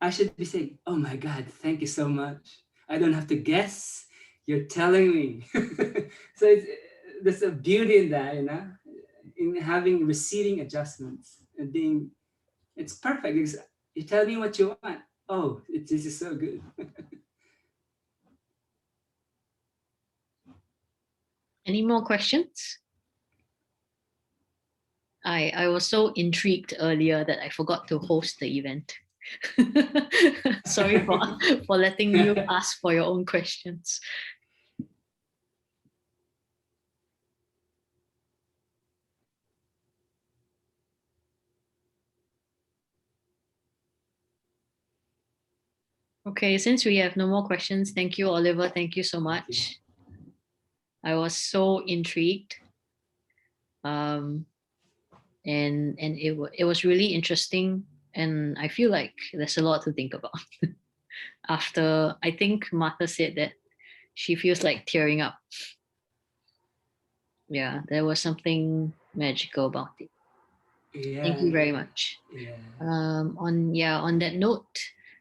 I should be saying, oh my God, thank you so much. I don't have to guess. You're telling me. So there's a beauty in that, in receiving adjustments and being. It's perfect because you tell me what you want. Oh, this is so good. Any more questions? I was so intrigued earlier that I forgot to host the event. Sorry for letting you ask for your own questions. Okay, since we have no more questions, thank you, Oliver. Thank you so much. I was so intrigued. And it was really interesting, and I feel like there's a lot to think about. After, I think Martha said that she feels like tearing up. Yeah, there was something magical about it. Yeah. Thank you very much. Yeah. On that note,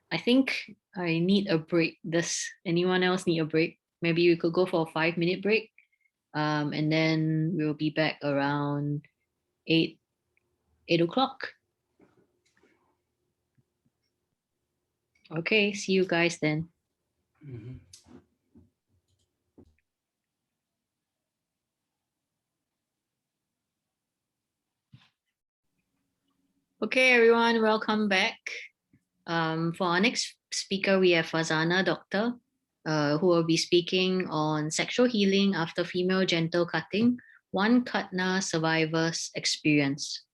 I think I need a break. Does anyone else need a break? Maybe we could go for a 5-minute break. And then we'll be back around 8 o'clock. Okay, see you guys then. Mm-hmm. Okay, everyone, welcome back. For our next speaker, we have Fazana Doctor, who will be speaking on sexual healing after female genital cutting, one Katna survivor's experience.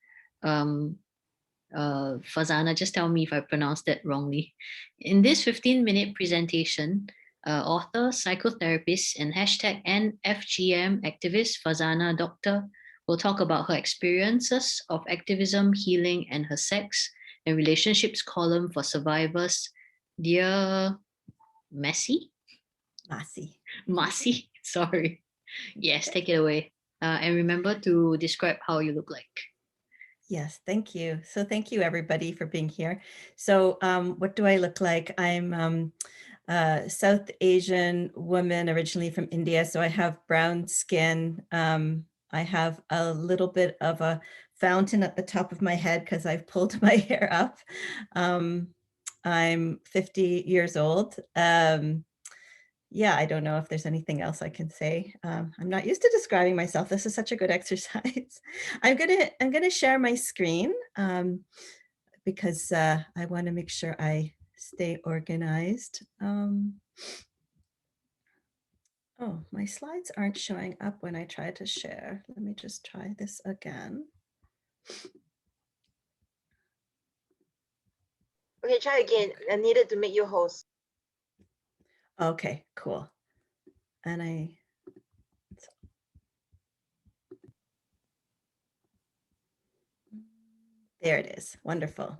Fazana, just tell me if I pronounced that wrongly. In this 15-minute presentation, author, psychotherapist, and #NFGM activist Fazana Doctor will talk about her experiences of activism, healing, and her sex and relationships column for survivors. Dear Massey? Massey, sorry. Yes, take it away. And remember to describe how you look like. Yes, thank you. So thank you everybody for being here. So what do I look like? I'm a South Asian woman originally from India. So I have brown skin. I have a little bit of a fountain at the top of my head because I've pulled my hair up. I'm 50 years old. Yeah, I don't know if there's anything else I can say. I'm not used to describing myself. This is such a good exercise. I'm gonna share my screen because I want to make sure I stay organized. Oh, my slides aren't showing up when I try to share. Let me just try this again. Okay, try again. I needed to make you host. Okay, cool. And there it is. Wonderful.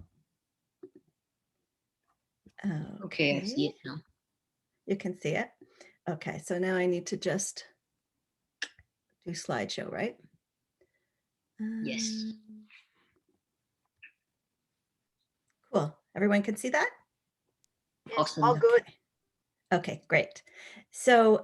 Okay, I see it now. You can see it. Okay, so now I need to just do slideshow, right? Yes. Cool. Everyone can see that? Yes, Awesome. all good. Okay, great. So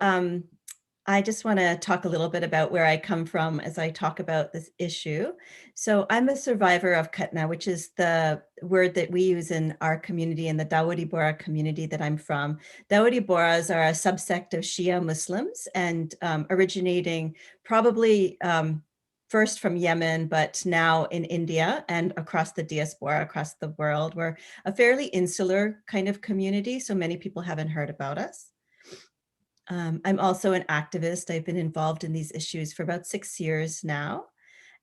I just want to talk a little bit about where I come from as I talk about this issue. So I'm a survivor of Katna, which is the word that we use in our community, in the Dawoodi Bohra community that I'm from. Dawoodi Bohras are a subsect of Shia Muslims and originating probably first from Yemen, but now in India and across the diaspora, across the world. We're a fairly insular kind of community, so many people haven't heard about us. I'm also an activist. I've been involved in these issues for about 6 years now.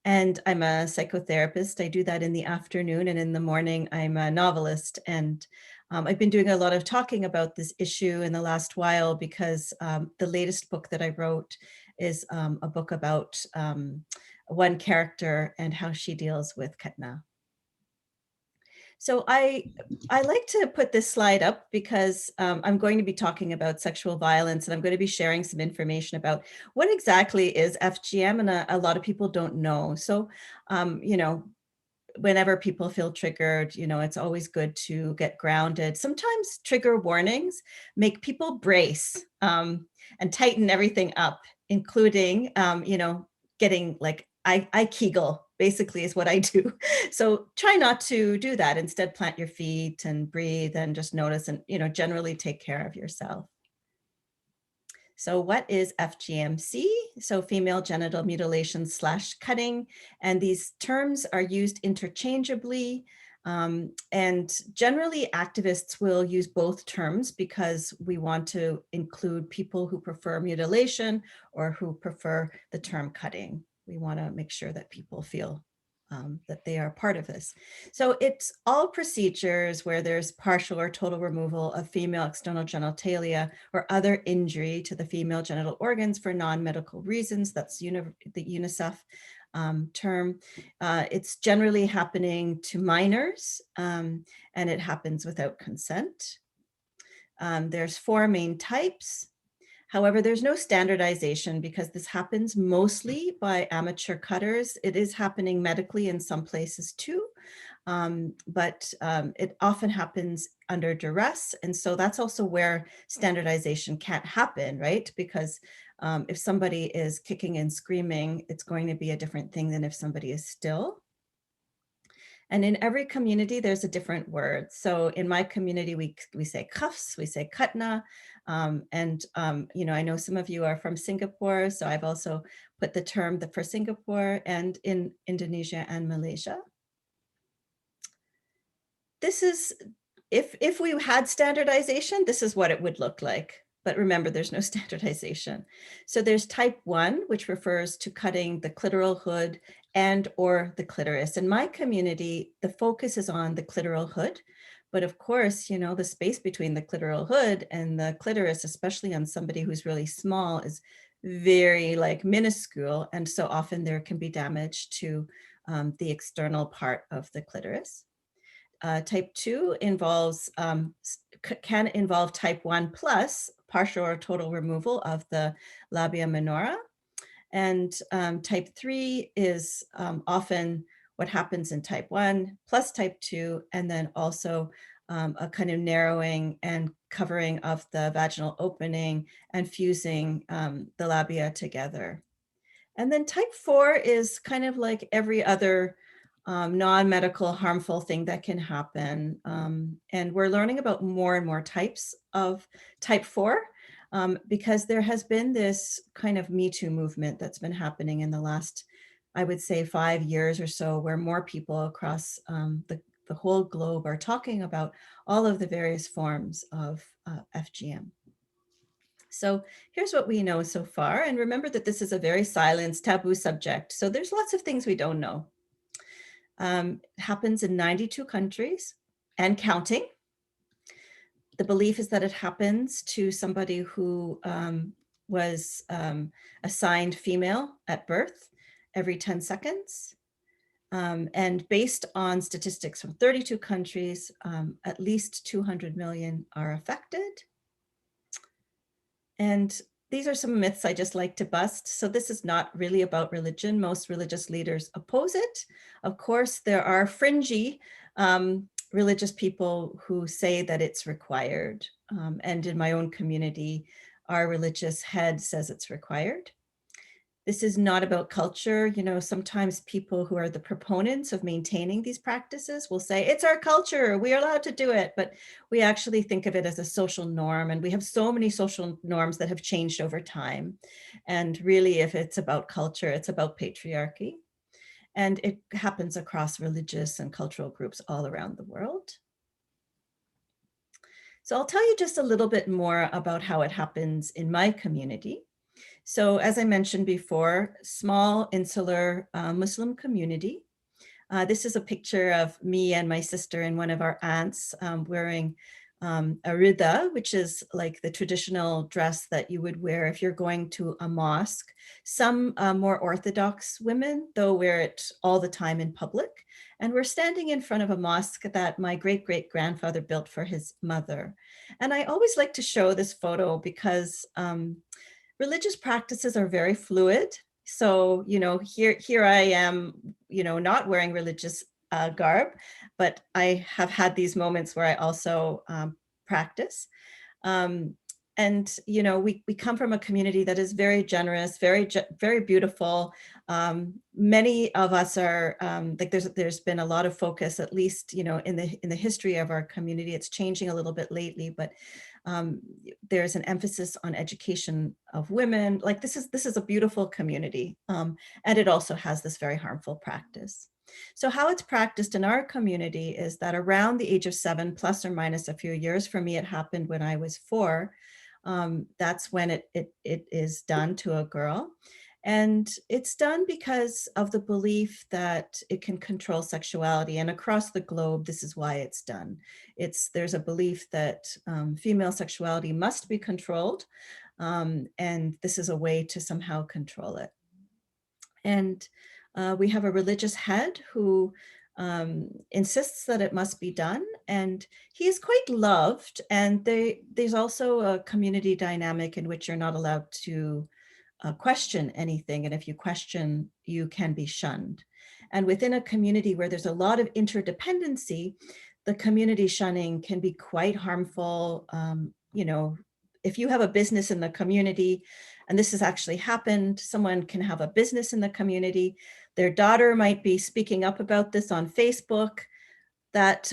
And I'm a psychotherapist. I do that in the afternoon, and in the morning, I'm a novelist. And I've been doing a lot of talking about this issue in the last while because the latest book that I wrote is a book about one character and how she deals with Katna. So I like to put this slide up because I'm going to be talking about sexual violence, and I'm going to be sharing some information about what exactly is FGM, and a lot of people don't know. So, you know, whenever people feel triggered, you know, it's always good to get grounded. Sometimes trigger warnings make people brace and tighten everything up, including, you know, getting like, I Kegel basically is what I do. So try not to do that. Instead, plant your feet and breathe and just notice and, you know, generally take care of yourself. So what is FGMC? So female genital mutilation / cutting. And these terms are used interchangeably. And generally activists will use both terms because we want to include people who prefer mutilation or who prefer the term cutting. We want to make sure that people feel that they are part of this. So it's all procedures where there's partial or total removal of female external genitalia or other injury to the female genital organs for non-medical reasons. That's the UNICEF term. It's generally happening to minors, and it happens without consent. There's 4 main types. However, there's no standardization because this happens mostly by amateur cutters. It is happening medically in some places too, but it often happens under duress. And so that's also where standardization can't happen, right? Because if somebody is kicking and screaming, it's going to be a different thing than if somebody is still. And in every community, there's a different word. So in my community, we say cuffs, we say katna. You know, I know some of you are from Singapore, so I've also put the term for Singapore and in Indonesia and Malaysia. This is, if we had standardization, this is what it would look like. But remember, there's no standardization. So there's type 1, which refers to cutting the clitoral hood and or the clitoris. In my community, the focus is on the clitoral hood. But of course, you know, the space between the clitoral hood and the clitoris, especially on somebody who's really small, is very like minuscule. And so often there can be damage to the external part of the clitoris. Type 2 involves, can involve type 1 plus partial or total removal of the labia minora. And type 3 is often what happens in type 1 plus type 2, and then also a kind of narrowing and covering of the vaginal opening and fusing the labia together. And then type 4 is kind of like every other non-medical harmful thing that can happen. And we're learning about more and more types of type 4 because there has been this kind of Me Too movement that's been happening in the last, I would say, 5 years or so, where more people across the whole globe are talking about all of the various forms of FGM. So here's what we know so far. And remember that this is a very silenced, taboo subject. So there's lots of things we don't know. Happens in 92 countries and counting. The belief is that it happens to somebody who was assigned female at birth every 10 seconds. And based on statistics from 32 countries, at least 200 million are affected. And these are some myths I just like to bust. So this is not really about religion. Most religious leaders oppose it. Of course, there are fringy religious people who say that it's required. And in my own community, our religious head says it's required. This is not about culture. You know, sometimes people who are the proponents of maintaining these practices will say, it's our culture, we are allowed to do it. But we actually think of it as a social norm. And we have so many social norms that have changed over time. And really, if it's about culture, it's about patriarchy. And it happens across religious and cultural groups all around the world. So I'll tell you just a little bit more about how it happens in my community. So as I mentioned before, small insular Muslim community. This is a picture of me and my sister and one of our aunts wearing a rida, which is like the traditional dress that you would wear if you're going to a mosque. Some more Orthodox women, though, wear it all the time in public. And we're standing in front of a mosque that my great-great-grandfather built for his mother. And I always like to show this photo because religious practices are very fluid. So, you know, here I am, you know, not wearing religious garb, but I have had these moments where I also practice. And, you know, we come from a community that is very generous, very beautiful. Many of us are like there's been a lot of focus, at least, you know, in the history of our community. It's changing a little bit lately, but There's an emphasis on education of women. Like this is a beautiful community. And it also has this very harmful practice. So how it's practiced in our community is that around the age of 7, plus or minus a few years, for me, it happened when I was 4. That's when it is done to a girl. And it's done because of the belief that it can control sexuality. And across the globe, this is why it's done. There's a belief that female sexuality must be controlled. And this is a way to somehow control it. And we have a religious head who insists that it must be done. And he is quite loved. And there's also a community dynamic in which you're not allowed to question anything. And if you question, you can be shunned. And within a community where there's a lot of interdependency, the community shunning can be quite harmful. You know, if you have a business in the community, and this has actually happened, someone can have a business in the community, their daughter might be speaking up about this on Facebook, that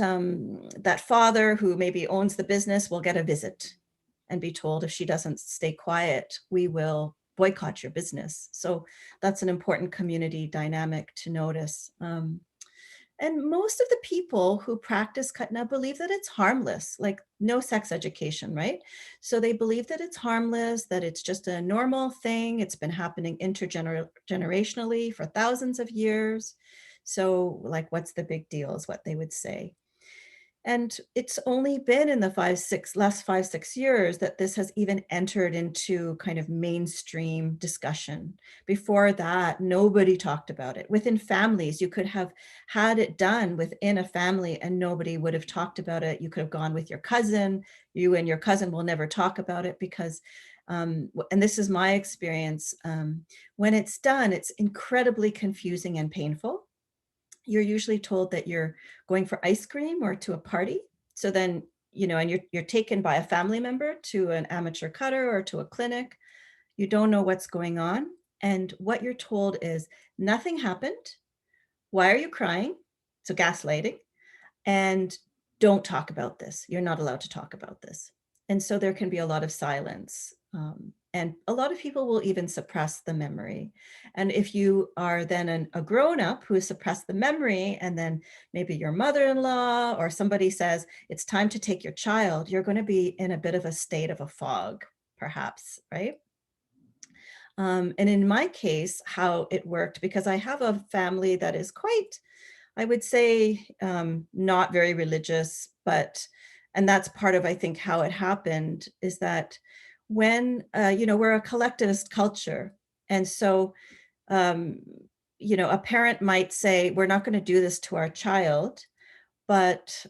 father who maybe owns the business will get a visit and be told, if she doesn't stay quiet, we will boycott your business. So that's an important community dynamic to notice. And most of the people who practice Khatna believe that it's harmless, like no sex education, right? So they believe that it's harmless, that it's just a normal thing. It's been happening intergenerationally for thousands of years. So like, what's the big deal is what they would say. And it's only been in the last 5-6 years that this has even entered into kind of mainstream discussion. Before that, nobody talked about it. Within families, you could have had it done within a family and nobody would have talked about it. You could have gone with your cousin. You and your cousin will never talk about it because, and this is my experience, when it's done, it's incredibly confusing and painful. You're usually told that you're going for ice cream or to a party. So then, you know, and you're taken by a family member to an amateur cutter or to a clinic. You don't know what's going on. And what you're told is nothing happened. Why are you crying? So gaslighting. And don't talk about this. You're not allowed to talk about this. And so there can be a lot of silence. And a lot of people will even suppress the memory. And if you are then a grown-up who has suppressed the memory, and then maybe your mother-in-law or somebody says, it's time to take your child, you're going to be in a bit of a state of a fog, perhaps, right? And in my case, how it worked, because I have a family that is quite, I would say, not very religious, and that's part of, I think, how it happened, is that when, you know, we're a collectivist culture. And so, you know, a parent might say, we're not going to do this to our child, but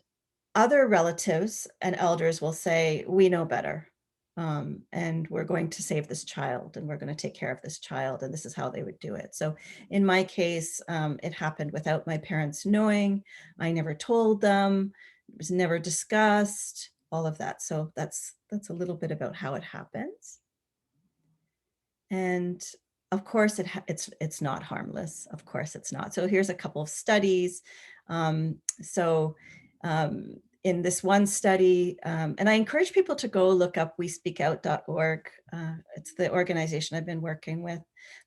other relatives and elders will say, we know better. And we're going to save this child and we're going to take care of this child. And this is how they would do it. So in my case, it happened without my parents knowing. I never told them. It was never discussed, all of that. So that's a little bit about how it happens. And of course, it's not harmless. Of course, it's not. So here's a couple of studies. In this one study, and I encourage people to go look up wespeakout.org. It's the organization I've been working with.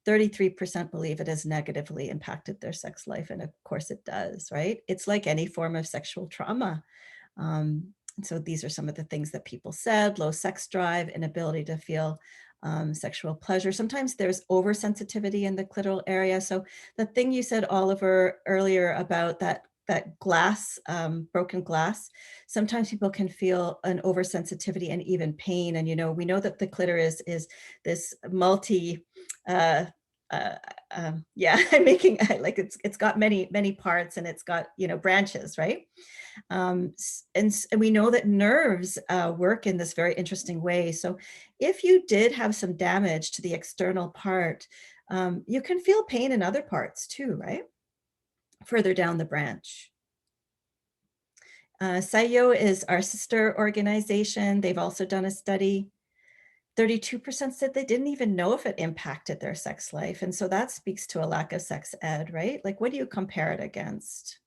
33% believe it has negatively impacted their sex life. And of course it does, right? It's like any form of sexual trauma. And so these are some of the things that people said: low sex drive, inability to feel sexual pleasure. Sometimes there's oversensitivity in the clitoral area. So the thing you said, Oliver, earlier about that glass, broken glass, sometimes people can feel an oversensitivity and even pain. And, you know, we know that the clitoris is this multi, yeah, I'm making, like, it's got many parts, and it's got, you know, branches, right? And we know that nerves work in this very interesting way. So if you did have some damage to the external part, you can feel pain in other parts too, right? Further down the branch. SAYO is our sister organization. They've also done a study. 32% said they didn't even know if it impacted their sex life. And so that speaks to a lack of sex ed, right? Like, what do you compare it against?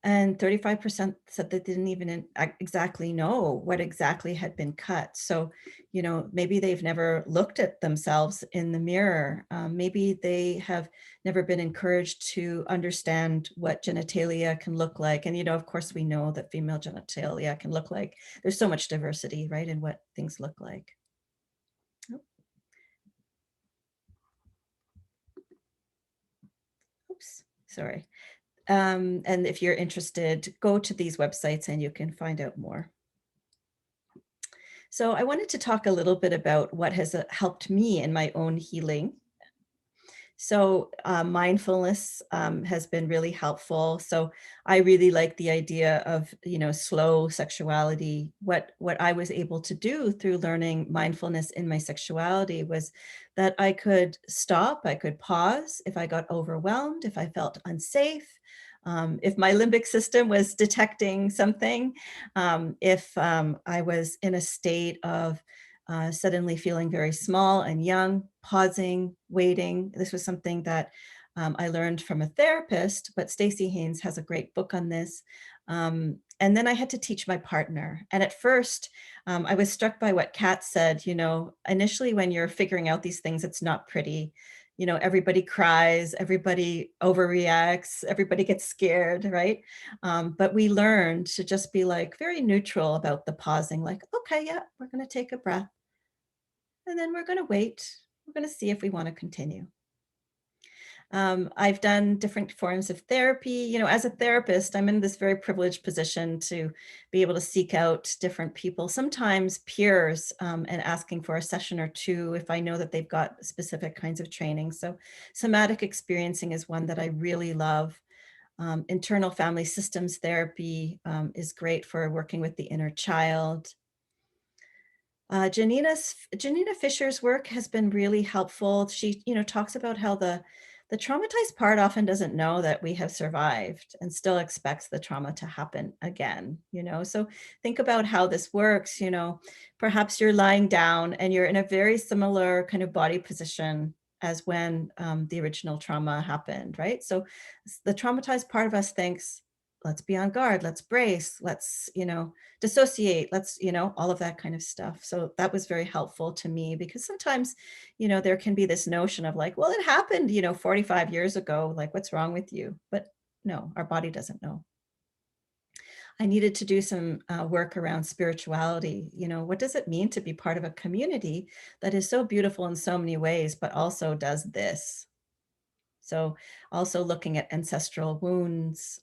And 35% said they didn't even exactly know what exactly had been cut. So, you know, maybe they've never looked at themselves in the mirror. Maybe they have never been encouraged to understand what genitalia can look like. And, you know, of course, we know that female genitalia can look like, there's so much diversity, right, in what things look like. Oh. Oops, sorry. And if you're interested, go to these websites and you can find out more. So I wanted to talk a little bit about what has helped me in my own healing. So mindfulness has been really helpful. So I really like the idea of, you know, slow sexuality. What I was able to do through learning mindfulness in my sexuality was that I could stop, I could pause if I got overwhelmed, if I felt unsafe, if my limbic system was detecting something, if I was in a state of suddenly feeling very small and young, pausing, waiting. This was something that I learned from a therapist, but Stacey Haynes has a great book on this. And then I had to teach my partner. And at first, I was struck by what Kat said, you know, initially when you're figuring out these things, it's not pretty. You know, everybody cries, everybody overreacts, everybody gets scared, right? But we learned to just be like very neutral about the pausing, like, okay, yeah, we're going to take a breath. And then we're going to wait. We're going to see if we want to continue. I've done different forms of therapy. You know, as a therapist, I'm in this very privileged position to be able to seek out different people, sometimes peers, and asking for a session or two if I know that they've got specific kinds of training. So somatic experiencing is one that I really love. Internal family systems therapy is great for working with the inner child. Janina Fisher's work has been really helpful. She, you know, talks about how the traumatized part often doesn't know that we have survived and still expects the trauma to happen again, you know. So think about how this works, you know, perhaps you're lying down and you're in a very similar kind of body position as when the original trauma happened, right? So the traumatized part of us thinks, let's be on guard, let's brace, let's, you know, dissociate, let's, you know, all of that kind of stuff. So that was very helpful to me because sometimes, you know, there can be this notion of like, well, it happened, you know, 45 years ago, like, what's wrong with you? But no, our body doesn't know. I needed to do some work around spirituality. You know, what does it mean to be part of a community that is so beautiful in so many ways, but also does this? So also looking at ancestral wounds.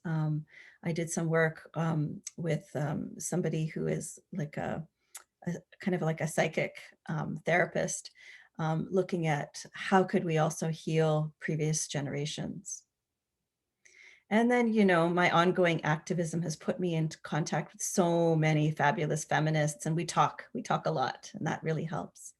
I did some work with somebody who is like a kind of like a psychic therapist, looking at how could we also heal previous generations. And then, you know, my ongoing activism has put me into contact with so many fabulous feminists, and we talk a lot, and that really helps.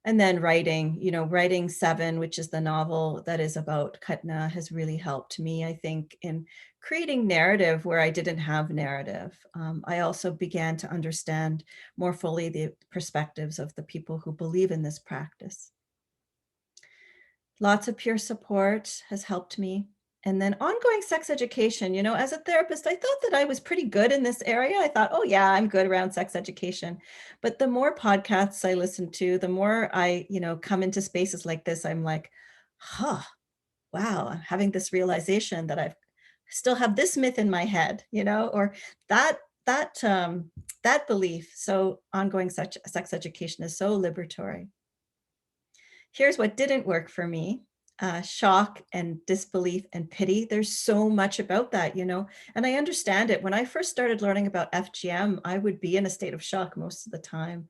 And then writing, you know, writing 7, which is the novel that is about Katna, has really helped me, I think, in creating narrative where I didn't have narrative. I also began to understand more fully the perspectives of the people who believe in this practice. Lots of peer support has helped me. And then ongoing sex education, you know, as a therapist, I thought that I was pretty good in this area. I thought, oh yeah, I'm good around sex education. But the more podcasts I listen to, the more I, you know, come into spaces like this, I'm like, huh, wow, I'm having this realization that I still have this myth in my head, you know, or that belief. So ongoing sex education is so liberatory. Here's what didn't work for me. Shock and disbelief and pity. There's so much about that, you know, and I understand it. When I first started learning about FGM, I would be in a state of shock most of the time.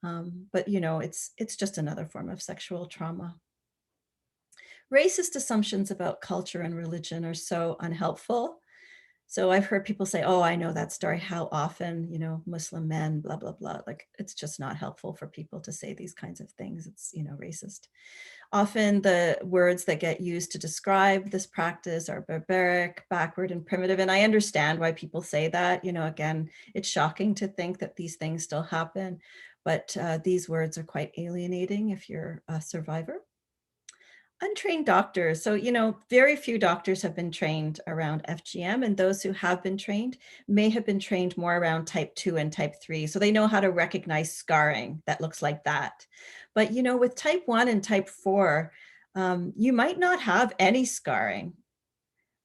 But, you know, it's just another form of sexual trauma. Racist assumptions about culture and religion are so unhelpful. So I've heard people say, oh, I know that story. How often, you know, Muslim men, blah, blah, blah. Like, it's just not helpful for people to say these kinds of things. It's, you know, racist. Often the words that get used to describe this practice are barbaric, backward, and primitive. And I understand why people say that. You know, again, it's shocking to think that these things still happen, but these words are quite alienating if you're a survivor. Untrained doctors. So, very few doctors have been trained around FGM, and those who have been trained may have been trained more around type 2 and type 3. So they know how to recognize scarring that looks like that. But, with type 1 and type 4, you might not have any scarring.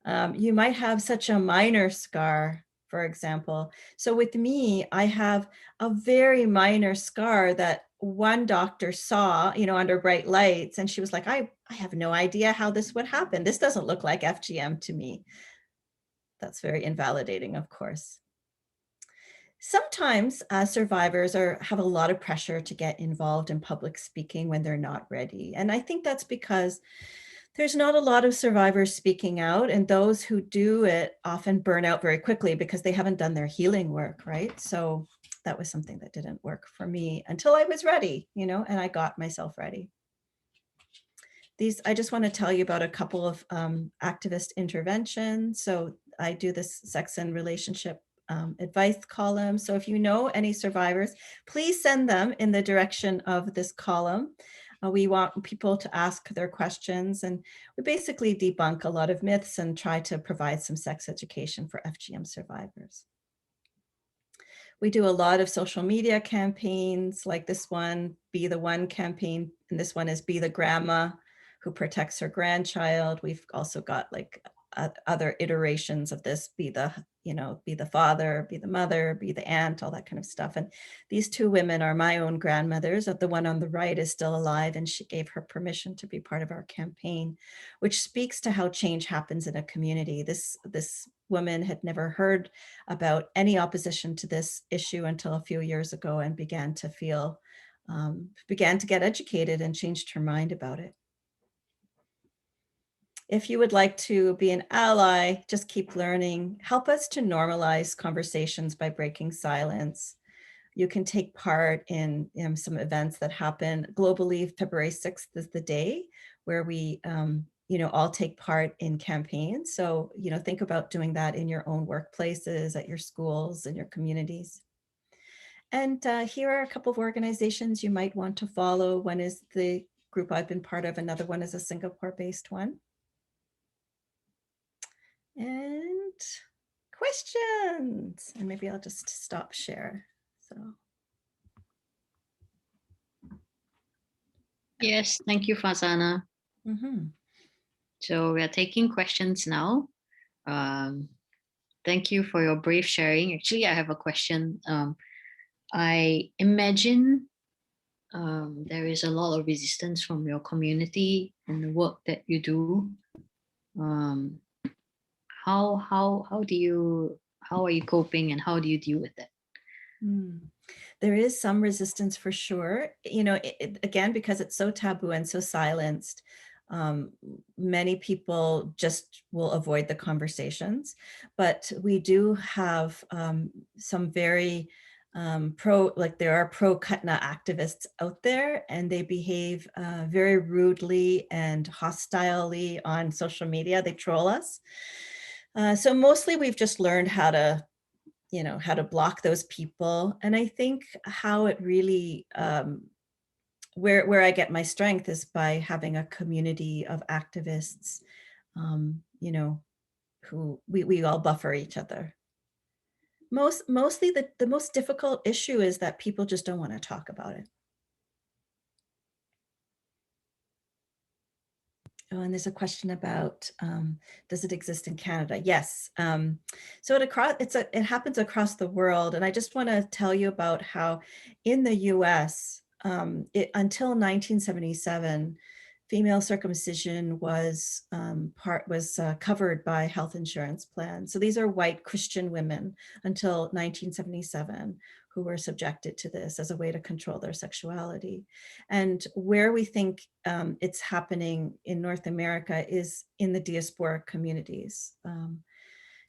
You might have such a minor scar, for example. So with me, I have a very minor scar that one doctor saw, under bright lights, and she was like, I have no idea how this would happen. This doesn't look like FGM to me. That's very invalidating, of course. Sometimes survivors have a lot of pressure to get involved in public speaking when they're not ready. And I think that's because there's not a lot of survivors speaking out, and those who do it often burn out very quickly because they haven't done their healing work, right? So that was something that didn't work for me until I was ready, and I got myself ready. I just want to tell you about a couple of activist interventions. So I do this sex and relationship advice column. So if you know any survivors, please send them in the direction of this column. We want people to ask their questions, and we basically debunk a lot of myths and try to provide some sex education for FGM survivors. We do a lot of social media campaigns like this one, Be the One campaign, and this one is Be the Grandma who protects her grandchild. We've also got like other iterations of this, be the father, be the mother, be the aunt, all that kind of stuff. And these two women are my own grandmothers. The one on the right is still alive, and she gave her permission to be part of our campaign, which speaks to how change happens in a community. This woman had never heard about any opposition to this issue until a few years ago, and began to get educated and changed her mind about it. If you would like to be an ally, just keep learning. Help us to normalize conversations by breaking silence. You can take part in some events that happen globally. February 6th is the day where we all take part in campaigns. So, think about doing that in your own workplaces, at your schools, in your communities. And here are a couple of organizations you might want to follow. One is the group I've been part of. Another one is a Singapore-based one. And questions, and maybe I'll just stop share. So. Yes, thank you, Fazana. So we are taking questions now. Thank you for your brave sharing. Actually, I have a question. I imagine there is a lot of resistance from your community and the work that you do. How are you coping, and how do you deal with it? There is some resistance for sure. Again, because it's so taboo and so silenced, many people just will avoid the conversations. But we do have some very there are pro-Kutna activists out there, and they behave very rudely and hostilely on social media. They troll us. So mostly we've just learned how to block those people. And I think how it really, where I get my strength is by having a community of activists, who we all buffer each other. Mostly the most difficult issue is that people just don't want to talk about it. Oh, and there's a question about, does it exist in Canada? Yes. So it happens across the world. And I just want to tell you about how in the US, until 1977, female circumcision was covered by health insurance plans. So these are white Christian women until 1977 who were subjected to this as a way to control their sexuality. And where we think it's happening in North America is in the diasporic communities.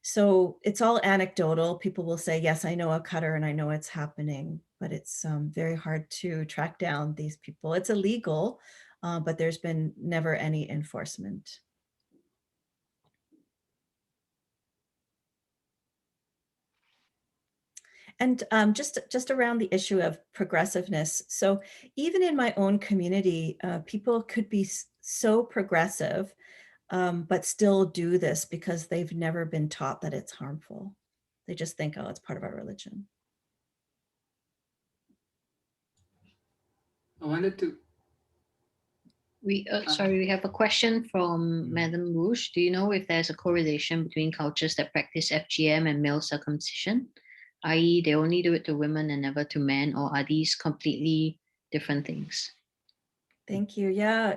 So it's all anecdotal. People will say, yes, I know a cutter and I know it's happening, but it's very hard to track down these people. It's illegal, but there's been never any enforcement. And just around the issue of progressiveness. So even in my own community, people could be so progressive, but still do this because they've never been taught that it's harmful. They just think, oh, it's part of our religion. I wanted to. Sorry, we have a question from Madam Rouge. Do you know if there's a correlation between cultures that practice FGM and male circumcision, i.e. they only do it to women and never to men, or are these completely different things? Thank you. Yeah,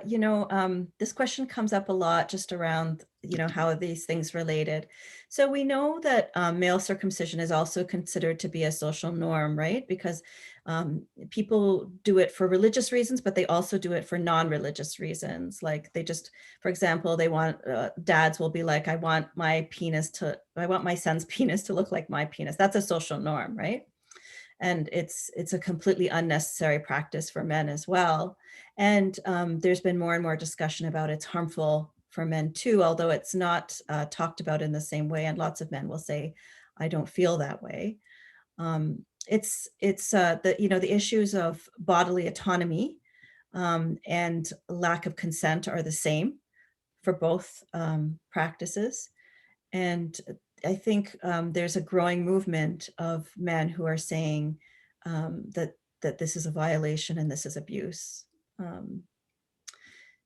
this question comes up a lot just around, how are these things related? So we know that male circumcision is also considered to be a social norm, right? Because people do it for religious reasons, but they also do it for non-religious reasons. Like they just, for example, they want, dads will be like, I want my son's penis to look like my penis. That's a social norm, right? And it's a completely unnecessary practice for men as well. And there's been more and more discussion about it's harmful for men too, although it's not talked about in the same way. And lots of men will say, I don't feel that way. It's the issues of bodily autonomy and lack of consent are the same for both practices. And I think there's a growing movement of men who are saying that this is a violation and this is abuse.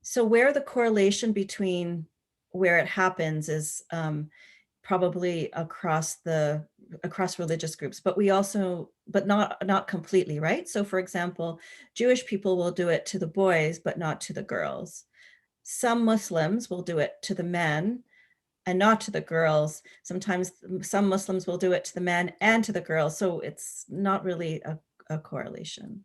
So where the correlation between where it happens is probably across religious groups, but not completely, right? So for example, Jewish people will do it to the boys, but not to the girls. Some Muslims will do it to the men and not to the girls. Sometimes some Muslims will do it to the men and to the girls. So it's not really a correlation.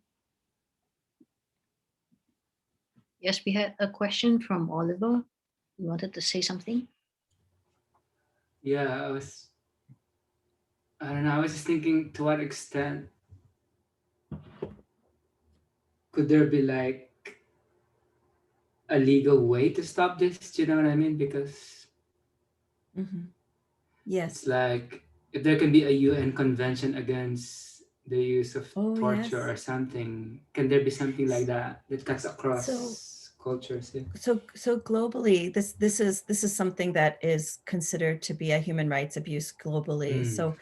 Yes, we had a question from Oliver. You wanted to say something? Yeah, I don't know, I was just thinking, to what extent could there be like a legal way to stop this? Do you know what I mean? Because Yes, it's like, if there can be a UN convention against the use of torture yes. or something, can there be something like that cuts across cultures? Yeah? So globally, this is something that is considered to be a human rights abuse globally. So,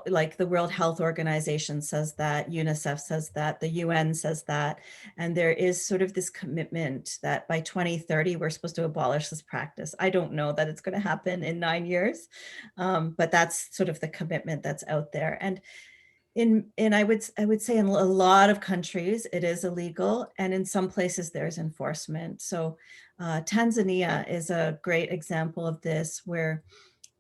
like the World Health Organization says that, UNICEF says that, the UN says that, and there is sort of this commitment that by 2030, we're supposed to abolish this practice. I don't know that it's going to happen in 9 years, but that's sort of the commitment that's out there. And I would say in a lot of countries it is illegal, and in some places there's enforcement. So Tanzania is a great example of this, where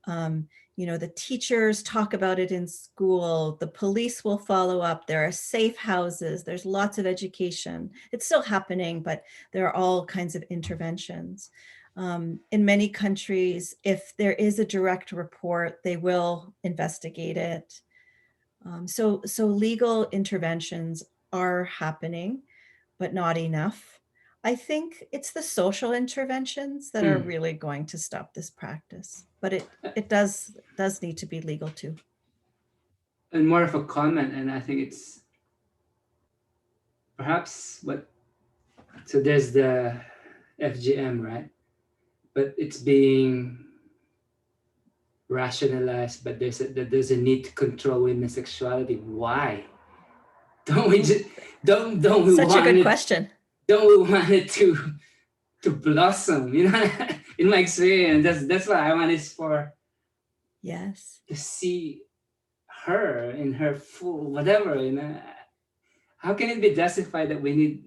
the teachers talk about it in school, the police will follow up, there are safe houses, there's lots of education. It's still happening, but there are all kinds of interventions. In many countries, if there is a direct report, they will investigate it. So legal interventions are happening, but not enough. I think it's the social interventions that are really going to stop this practice, but it does need to be legal too. And more of a comment, and I think it's perhaps so there's the FGM, right? But it's being rationalized, but there's a need to control women's sexuality. Why? Don't we just don't we Such want a good it, question. Don't we want it to blossom? In my experience, that's what I want is for to see her in her full whatever. How can it be justified that we need?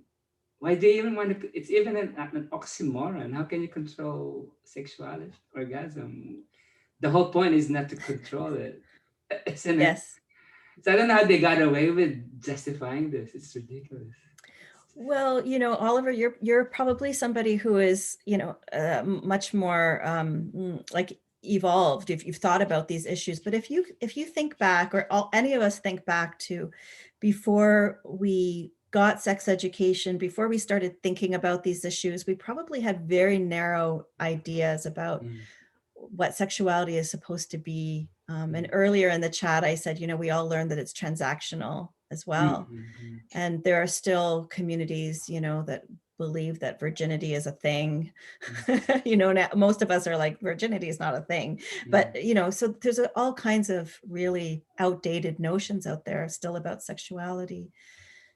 Why do you even want to? It's even an oxymoron. How can you control sexuality, orgasm? The whole point is not to control it, isn't it? Yes. So I don't know how they got away with justifying this. It's ridiculous. Well, Oliver, you're probably somebody who is, much more like evolved if you've thought about these issues. But if you think back, or any of us think back to before we got sex education, before we started thinking about these issues, we probably had very narrow ideas about what sexuality is supposed to be. And earlier in the chat, I said, we all learned that it's transactional as well. And there are still communities, that believe that virginity is a thing. You know, now, most of us are like, virginity is not a thing. But, you know, so there's all kinds of really outdated notions out there still about sexuality.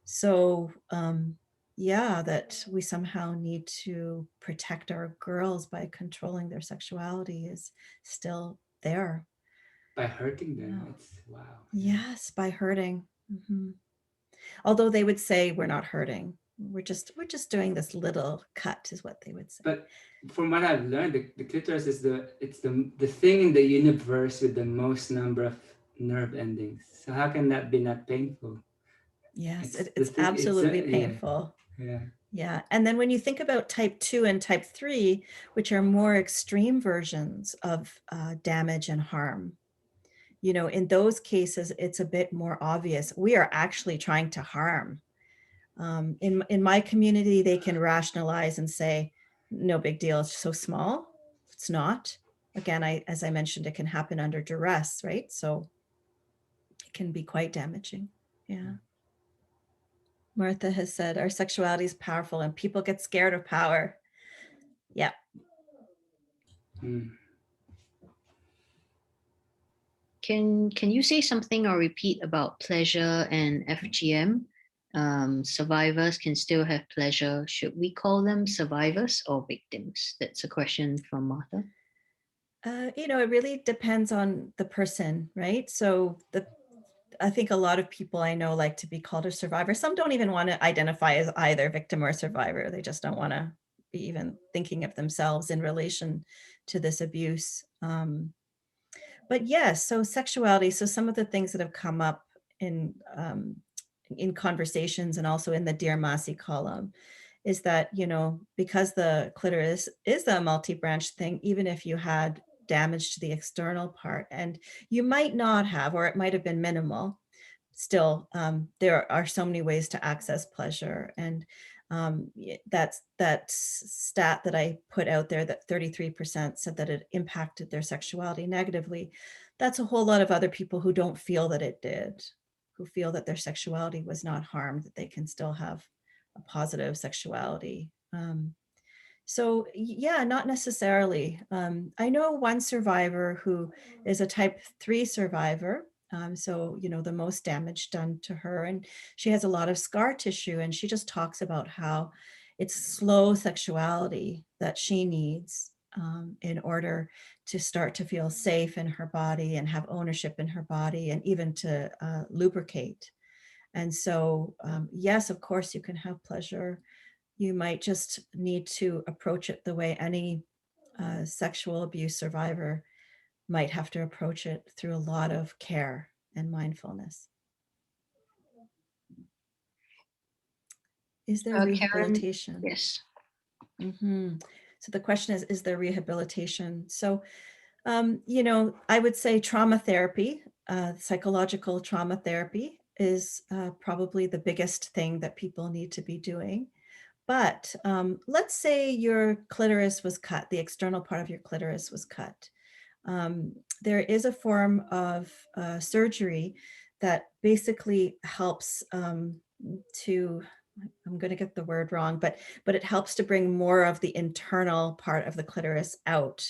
So, yeah, that we somehow need to protect our girls by controlling their sexuality is still there. By hurting them, Yeah. it's wow. Yes, by hurting. Although they would say we're not hurting. We're just doing this little cut, is what they would say. But from what I've learned, the clitoris is the thing in the universe with the most number of nerve endings. So how can that be not painful? Yes, the it's thing- absolutely yeah, painful. yeah. Yeah. And then when you think about type 2 and type 3, which are more extreme versions of damage and harm, you know, in those cases, it's a bit more obvious. We are actually trying to harm. In my community, they can rationalize and say, no big deal, it's so small. It's not. Again, as I mentioned, it can happen under duress, right? So it can be quite damaging. Yeah. Martha has said, our sexuality is powerful and people get scared of power. Yeah. Can you say something or repeat about pleasure and FGM? Survivors can still have pleasure. Should we call them survivors or victims? That's a question from Martha. You know, it really depends on the person, right? So I think a lot of people I know like to be called a survivor. Some don't even want to identify as either victim or survivor. They just don't want to be even thinking of themselves in relation to this abuse. But yes, so sexuality. So some of the things that have come up in conversations and also in the Dear Masi column is that, you know, because the clitoris is a multi-branch thing, even if you had damage to the external part, and you might not have, or it might have been minimal, still, there are so many ways to access pleasure. And that stat that I put out there, that 33% said that it impacted their sexuality negatively. That's a whole lot of other people who don't feel that it did, who feel that their sexuality was not harmed, that they can still have a positive sexuality. So yeah, not necessarily. I know one survivor who is a type 3 survivor. So, you know, the most damage done to her, and she has a lot of scar tissue, and she just talks about how it's slow sexuality that she needs in order to start to feel safe in her body and have ownership in her body, and even to lubricate. And so, yes, of course, you can have pleasure. You might just need to approach it the way any sexual abuse survivor might have to approach it, through a lot of care and mindfulness. Is there Karen, rehabilitation? yes. So the question is there rehabilitation? So, you know, I would say trauma therapy, psychological trauma therapy is probably the biggest thing that people need to be doing. But let's say your clitoris was cut, the external part of your clitoris was cut. There is a form of surgery that basically helps to, I'm going to get the word wrong, but it helps to bring more of the internal part of the clitoris out.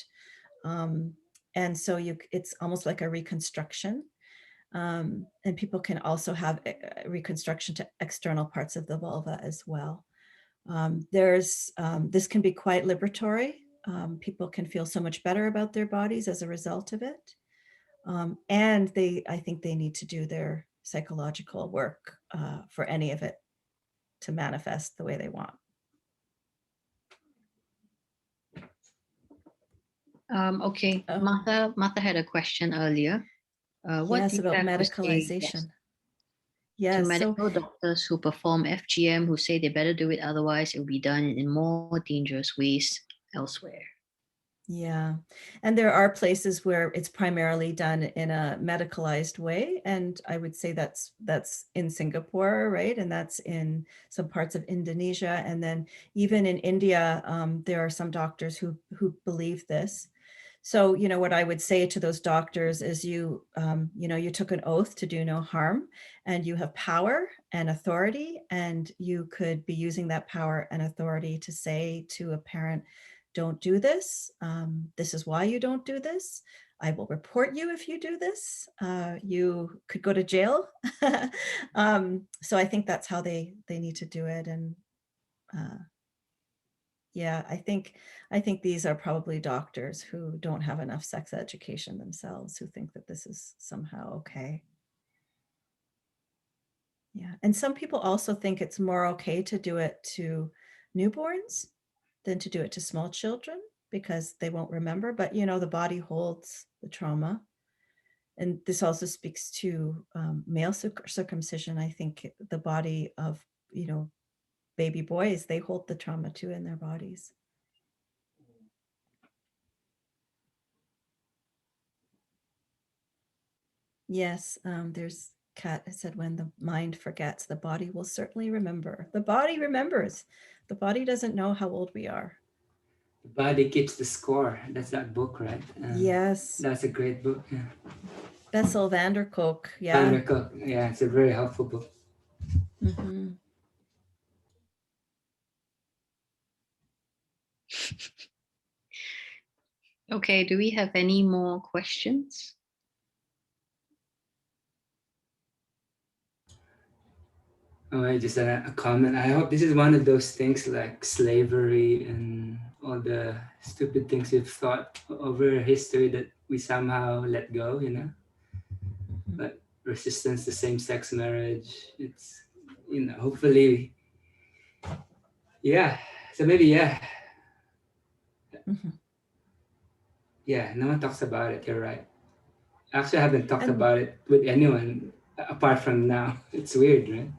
And so it's almost like a reconstruction. And people can also have a reconstruction to external parts of the vulva as well. This can be quite liberatory. People can feel so much better about their bodies as a result of it. And I think they need to do their psychological work for any of it to manifest the way they want. Okay, Oh. Martha had a question earlier. What Yes, do you about have to say, medicalization. yes, to Yes, medical doctors who perform FGM, who say they better do it, otherwise it will be done in more dangerous ways elsewhere? yeah. And there are places where it's primarily done in a medicalized way. And I would say that's in Singapore, right? And that's in some parts of Indonesia. And then even in India, there are some doctors who believe this. So, you know, what I would say to those doctors is you know, you took an oath to do no harm, and you have power and authority, and you could be using that power and authority to say to a parent, don't do this. This is why you don't do this. I will report you if you do this. You could go to jail. So I think that's how they need to do it. And yeah, I think these are probably doctors who don't have enough sex education themselves, who think that this is somehow okay. Yeah, and some people also think it's more okay to do it to newborns than to do it to small children because they won't remember, but you know, the body holds the trauma. And this also speaks to male circumcision. I think the body of, you know, baby boys, they hold the trauma too in their bodies. Yes, there's Kat said, when the mind forgets, the body will certainly remember. The body remembers. The body doesn't know how old we are. The body keeps the score. That's that book, right? Yes. That's a great book. Yeah. Bessel van der Kolk. Yeah. Van der Kolk. Yeah, it's a very helpful book. Mm-hmm. Okay, do we have any more questions? Oh, just a comment. I hope this is one of those things like slavery and all the stupid things we've thought over history that we somehow let go, you know? Mm-hmm. But resistance to same-sex marriage, it's, you know, hopefully, yeah. So maybe, yeah. Mm-hmm. Yeah, no one talks about it. You're right. Actually, I haven't talked And, about it with anyone apart from now. It's weird, right?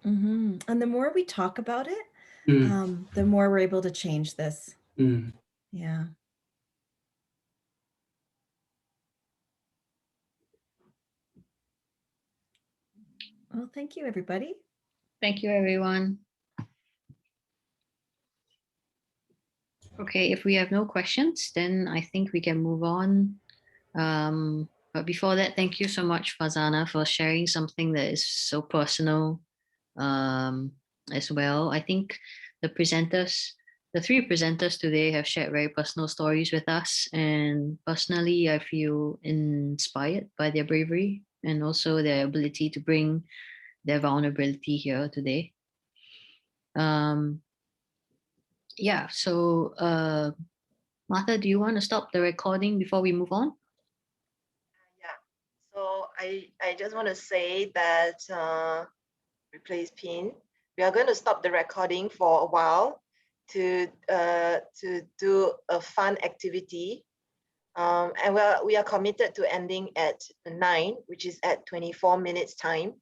mm-hmm. And the more we talk about it, Mm. the more we're able to change this. Mm. Yeah. Well, thank you, everybody. Thank you, everyone. Okay, if we have no questions, then I think we can move on. But before that, thank you so much, Fazana, for sharing something that is so personal as well. I think the three presenters today have shared very personal stories with us. And personally, I feel inspired by their bravery and also their ability to bring their vulnerability here today. Yeah, so Martha, do you want to stop the recording before we move on? Yeah. So I just want to say that replace pin. We are going to stop the recording for a while to do a fun activity. And we are committed to ending at 9, which is at 24 minutes time.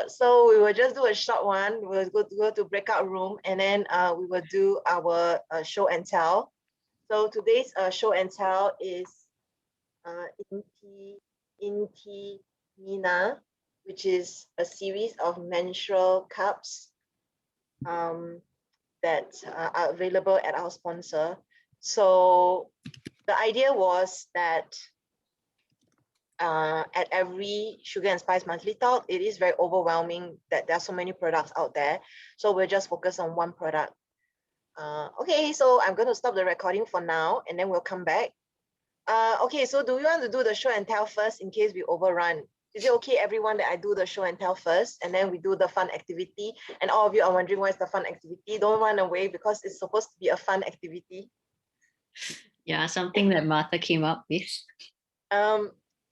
So we will just do a short one. We'll go to breakout room, and then we will do our show and tell. So today's show and tell is Inti Mina, which is a series of menstrual cups that are available at our sponsor. So the idea was that at every Sugar and Spice monthly talk, it is very overwhelming that there are so many products out there. So we'll just focus on one product. Okay, so I'm going to stop the recording for now, and then we'll come back. Okay, so do we want to do the show and tell first in case we overrun? Is it okay, everyone, that I do the show and tell first, and then we do the fun activity? And all of you are wondering, what's the fun activity? Don't run away, because it's supposed to be a fun activity. Yeah, something that Martha came up with.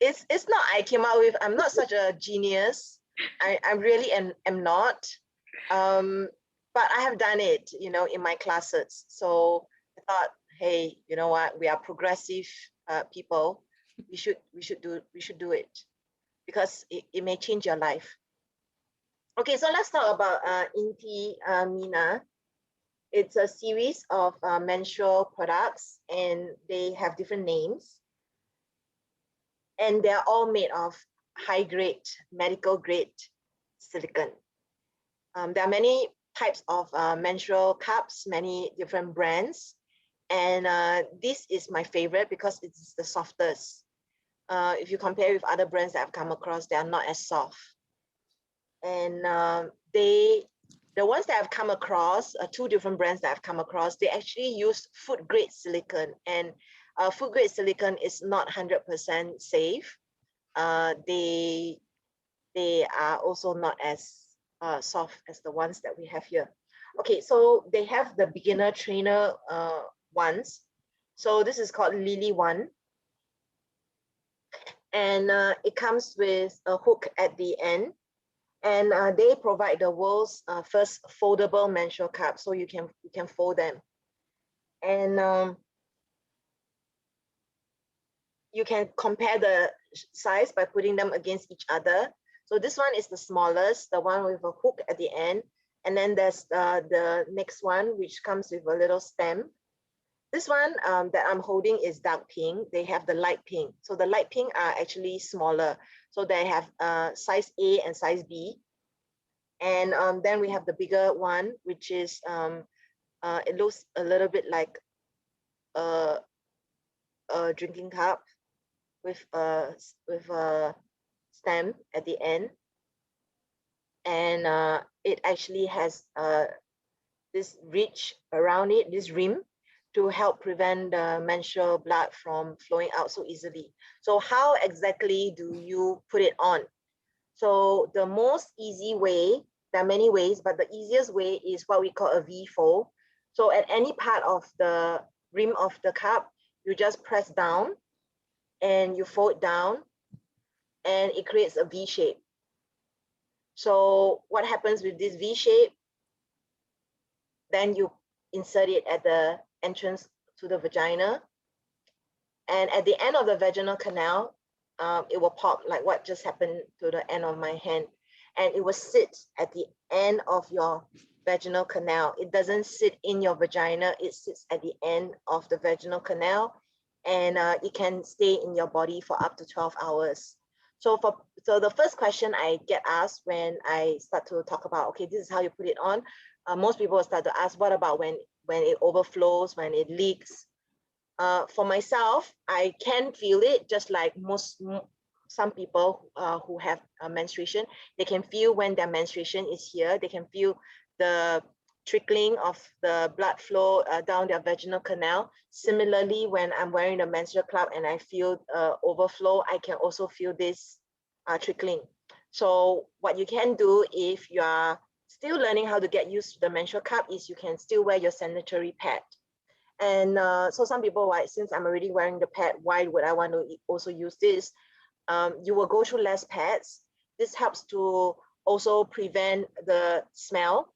It's not I came up with. I'm not such a genius. I really am not. But I have done it, you know, in my classes. So I thought, hey, you know what? We are progressive people. We should do it, because it may change your life. Okay, so let's talk about Inti Mina. It's a series of menstrual products, and they have different names. And they're all made of high-grade, medical-grade silicone. There are many types of menstrual cups, many different brands. And this is my favorite because it's the softest. If you compare with other brands that I've come across, they are not as soft. And the ones that I've come across, two different brands that I've come across, they actually use food grade silicone, and food grade silicone is not 100% safe. They are also not as soft as the ones that we have here. Okay, so they have the beginner trainer ones. So this is called Lily One. And it comes with a hook at the end. And they provide the world's first foldable menstrual cup, so you can fold them. And you can compare the size by putting them against each other. So this one is the smallest, the one with a hook at the end. And then there's the next one, which comes with a little stem. This one that I'm holding is dark pink. They have the light pink. So the light pink are actually smaller. So they have size A and size B. And then we have the bigger one, which is, it looks a little bit like a drinking cup with a stem at the end. And it actually has this ridge around it, this rim, to help prevent the menstrual blood from flowing out so easily. So how exactly do you put it on? So the most easy way, there are many ways, but the easiest way is what we call a V-fold. So at any part of the rim of the cup, you just press down and you fold down and it creates a V shape. So what happens with this V shape? Then you insert it at the entrance to the vagina. And at the end of the vaginal canal, it will pop like what just happened to the end of my hand. And it will sit at the end of your vaginal canal. It doesn't sit in your vagina, it sits at the end of the vaginal canal. And it can stay in your body for up to 12 hours. So the first question I get asked when I start to talk about, okay, this is how you put it on. Most people will start to ask, what about when it overflows, when it leaks? For myself, I can feel it just like some people who have menstruation. They can feel when their menstruation is here. They can feel the trickling of the blood flow down their vaginal canal. Similarly, when I'm wearing the menstrual cup and I feel overflow, I can also feel this trickling. So what you can do if you are still learning how to get used to the menstrual cup is you can still wear your sanitary pad. And so some people, like, since I'm already wearing the pad, why would I want to also use this? You will go through less pads. This helps to also prevent the smell.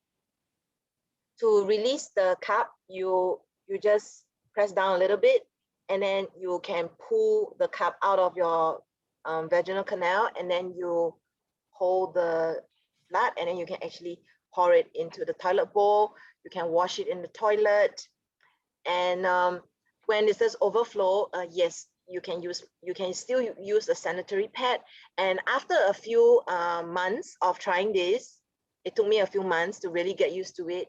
To release the cup, you just press down a little bit, and then you can pull the cup out of your vaginal canal, and then you hold the blood, and then you can actually pour it into the toilet bowl. You can wash it in the toilet. And when it says overflow, yes, you can still use a sanitary pad. And after a few months of trying this, it took me a few months to really get used to it.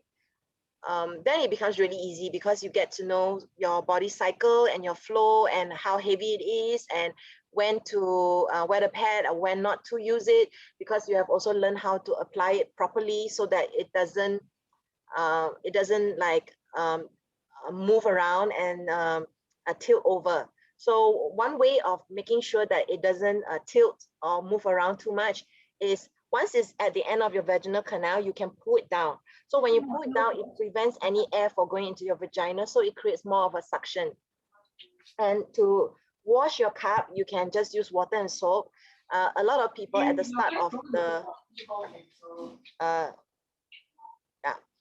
Then it becomes really easy because you get to know your body cycle and your flow and how heavy it is and when to wear the pad or when not to use it, because you have also learned how to apply it properly so that it doesn't like move around and tilt over. So one way of making sure that it doesn't tilt or move around too much is once it's at the end of your vaginal canal, you can pull it down. So when you pull it down, it prevents any air from going into your vagina, so it creates more of a suction. And to wash your cup, you can just use water and soap. A lot of people at the start of the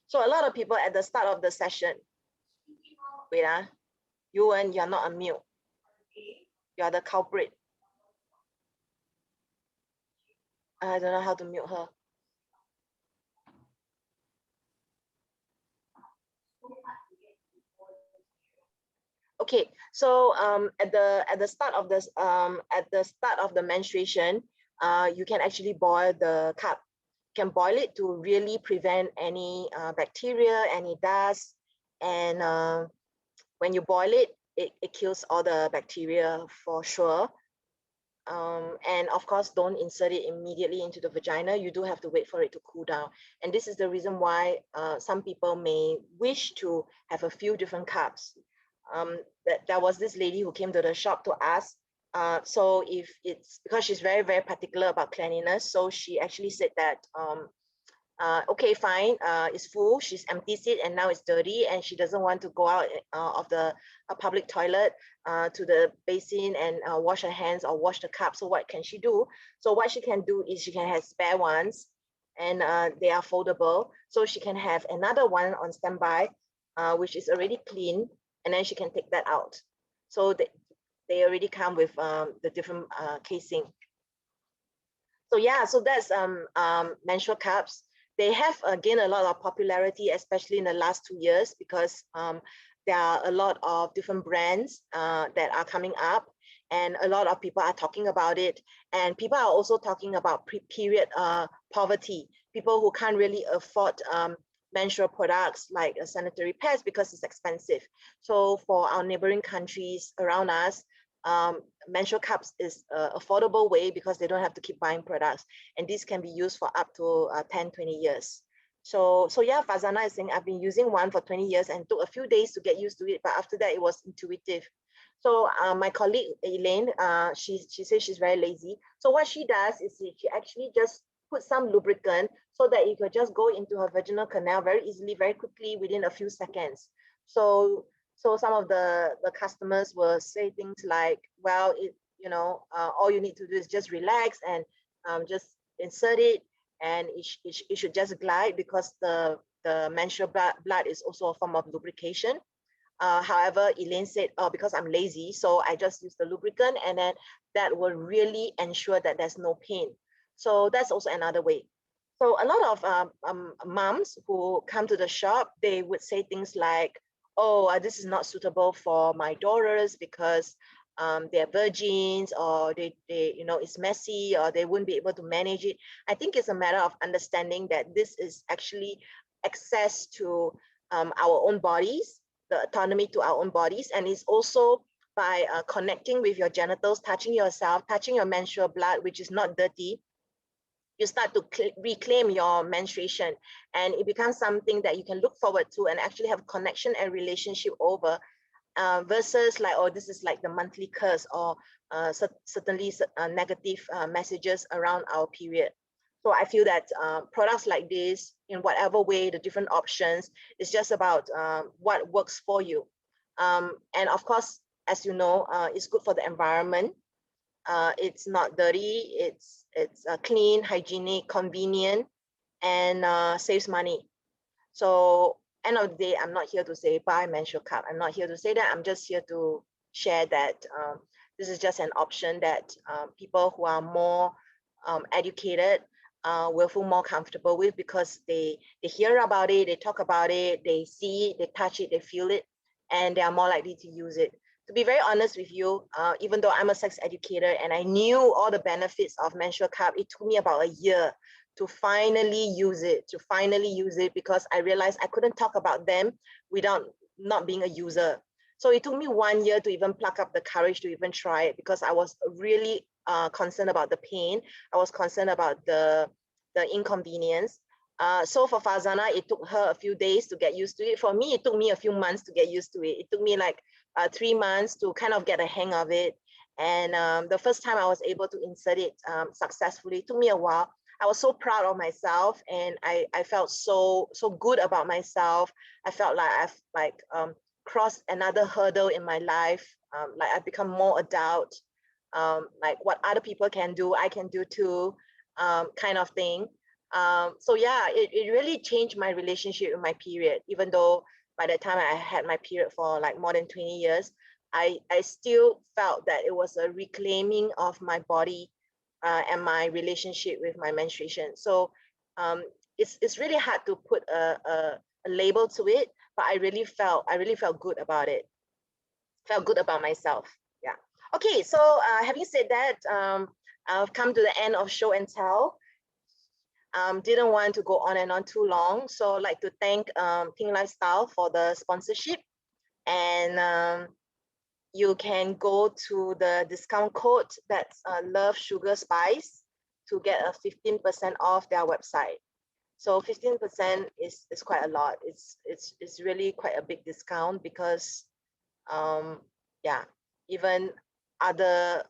so a lot of people at the start of the session, wait, you're not on mute. You are the culprit. I don't know how to mute her. Okay, so at the start of this at the start of the menstruation, you can actually boil the cup. You can boil it to really prevent any bacteria, any dust, and when you boil it, it kills all the bacteria for sure. And of course, don't insert it immediately into the vagina. You do have to wait for it to cool down. And this is the reason why some people may wish to have a few different cups. There was this lady who came to the shop to ask, so if it's because she's very, very particular about cleanliness. So she actually said that, okay, fine, it's full, she's empties it and now it's dirty and she doesn't want to go out of the public toilet to the basin and wash her hands or wash the cup. So what can she do? So what she can do is she can have spare ones, and they are foldable. So she can have another one on standby, which is already clean, and then she can take that out. So they already come with the different casing. So yeah, so that's menstrual cups. They have gained a lot of popularity, especially in the last 2 years, because there are a lot of different brands that are coming up, and a lot of people are talking about it. And people are also talking about period poverty, people who can't really afford menstrual products like sanitary pads because it's expensive. So for our neighboring countries around us, menstrual cups is an affordable way because they don't have to keep buying products, and this can be used for up to 10-20 years. So yeah, Fazana is saying I've been using one for 20 years and took a few days to get used to it, but after that it was intuitive. So my colleague Elaine, she says she's very lazy. So what she does is she actually just puts some lubricant so that it could just go into her vaginal canal very easily, very quickly, within a few seconds. So some of the customers will say things like, well, all you need to do is just relax and just insert it, and it should just glide, because the menstrual blood is also a form of lubrication. However, Elaine said, oh, because I'm lazy, so I just use the lubricant, and then that will really ensure that there's no pain. So that's also another way. So a lot of moms who come to the shop, they would say things like, oh, this is not suitable for my daughters because they're virgins, or they it's messy, or they wouldn't be able to manage it. I think it's a matter of understanding that this is actually access to our own bodies, the autonomy to our own bodies, and it's also by connecting with your genitals, touching yourself, touching your menstrual blood, which is not dirty, you start to reclaim your menstruation, and it becomes something that you can look forward to and actually have connection and relationship over, versus like, oh, this is like the monthly curse, or certainly negative messages around our period. So I feel that products like this, in whatever way, the different options, is just about what works for you. And of course, as you know, it's good for the environment. It's not dirty, it's clean, hygienic, convenient, and saves money. So end of the day, I'm not here to say buy menstrual cup. I'm not here to say that. I'm just here to share that this is just an option that people who are more educated will feel more comfortable with, because they hear about it, they talk about it, they see it, they touch it, they feel it, and they are more likely to use it. To be very honest with you, even though I'm a sex educator and I knew all the benefits of menstrual cup, it took me about a year to finally use it, because I realized I couldn't talk about them without not being a user. So it took me 1 year to even pluck up the courage to even try it, because I was really concerned about the pain. I was concerned about the inconvenience. So for Fazana, it took her a few days to get used to it. For me, it took me a few months to get used to it. It took me like 3 months to kind of get a hang of it. And the first time I was able to insert it successfully, it took me a while. I was so proud of myself, and I felt so good about myself. I felt like I've crossed another hurdle in my life. Like I've become more adult. Like what other people can do, I can do too, kind of thing. So yeah, it really changed my relationship with my period. Even though by the time I had my period for like more than 20 years, I still felt that it was a reclaiming of my body and my relationship with my menstruation. So it's really hard to put a label to it, but I really felt good about it. Felt good about myself. Yeah. Okay. So having said that, I've come to the end of show and tell. Didn't want to go on and on too long, so I'd like to thank Pink Lifestyle for the sponsorship. And you can go to the discount code that's Love Sugar Spice to get a 15% off their website. So 15% is quite a lot. It's really quite a big discount because yeah, even other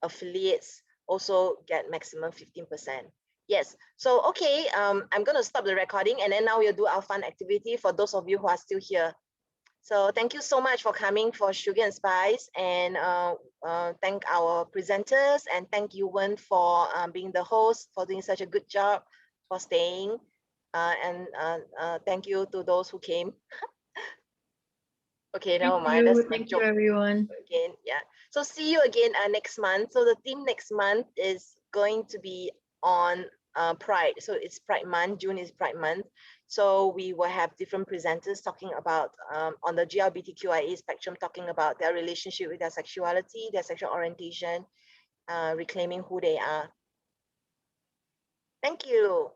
affiliates also get maximum 15%. Yes. So okay, I'm gonna stop the recording and then now we'll do our fun activity for those of you who are still here. So thank you so much for coming for Sugar and Spice, and thank our presenters, and thank you, Wen, for being the host, for doing such a good job, for staying, and thank you to those who came. Okay, never mind. That's my Thank you, joke everyone. again. Yeah. So see you again next month. So the theme next month is going to be on Pride. So it's Pride Month. June is Pride Month. So we will have different presenters talking about on the GLBTQIA spectrum, talking about their relationship with their sexuality, their sexual orientation, reclaiming who they are. Thank you.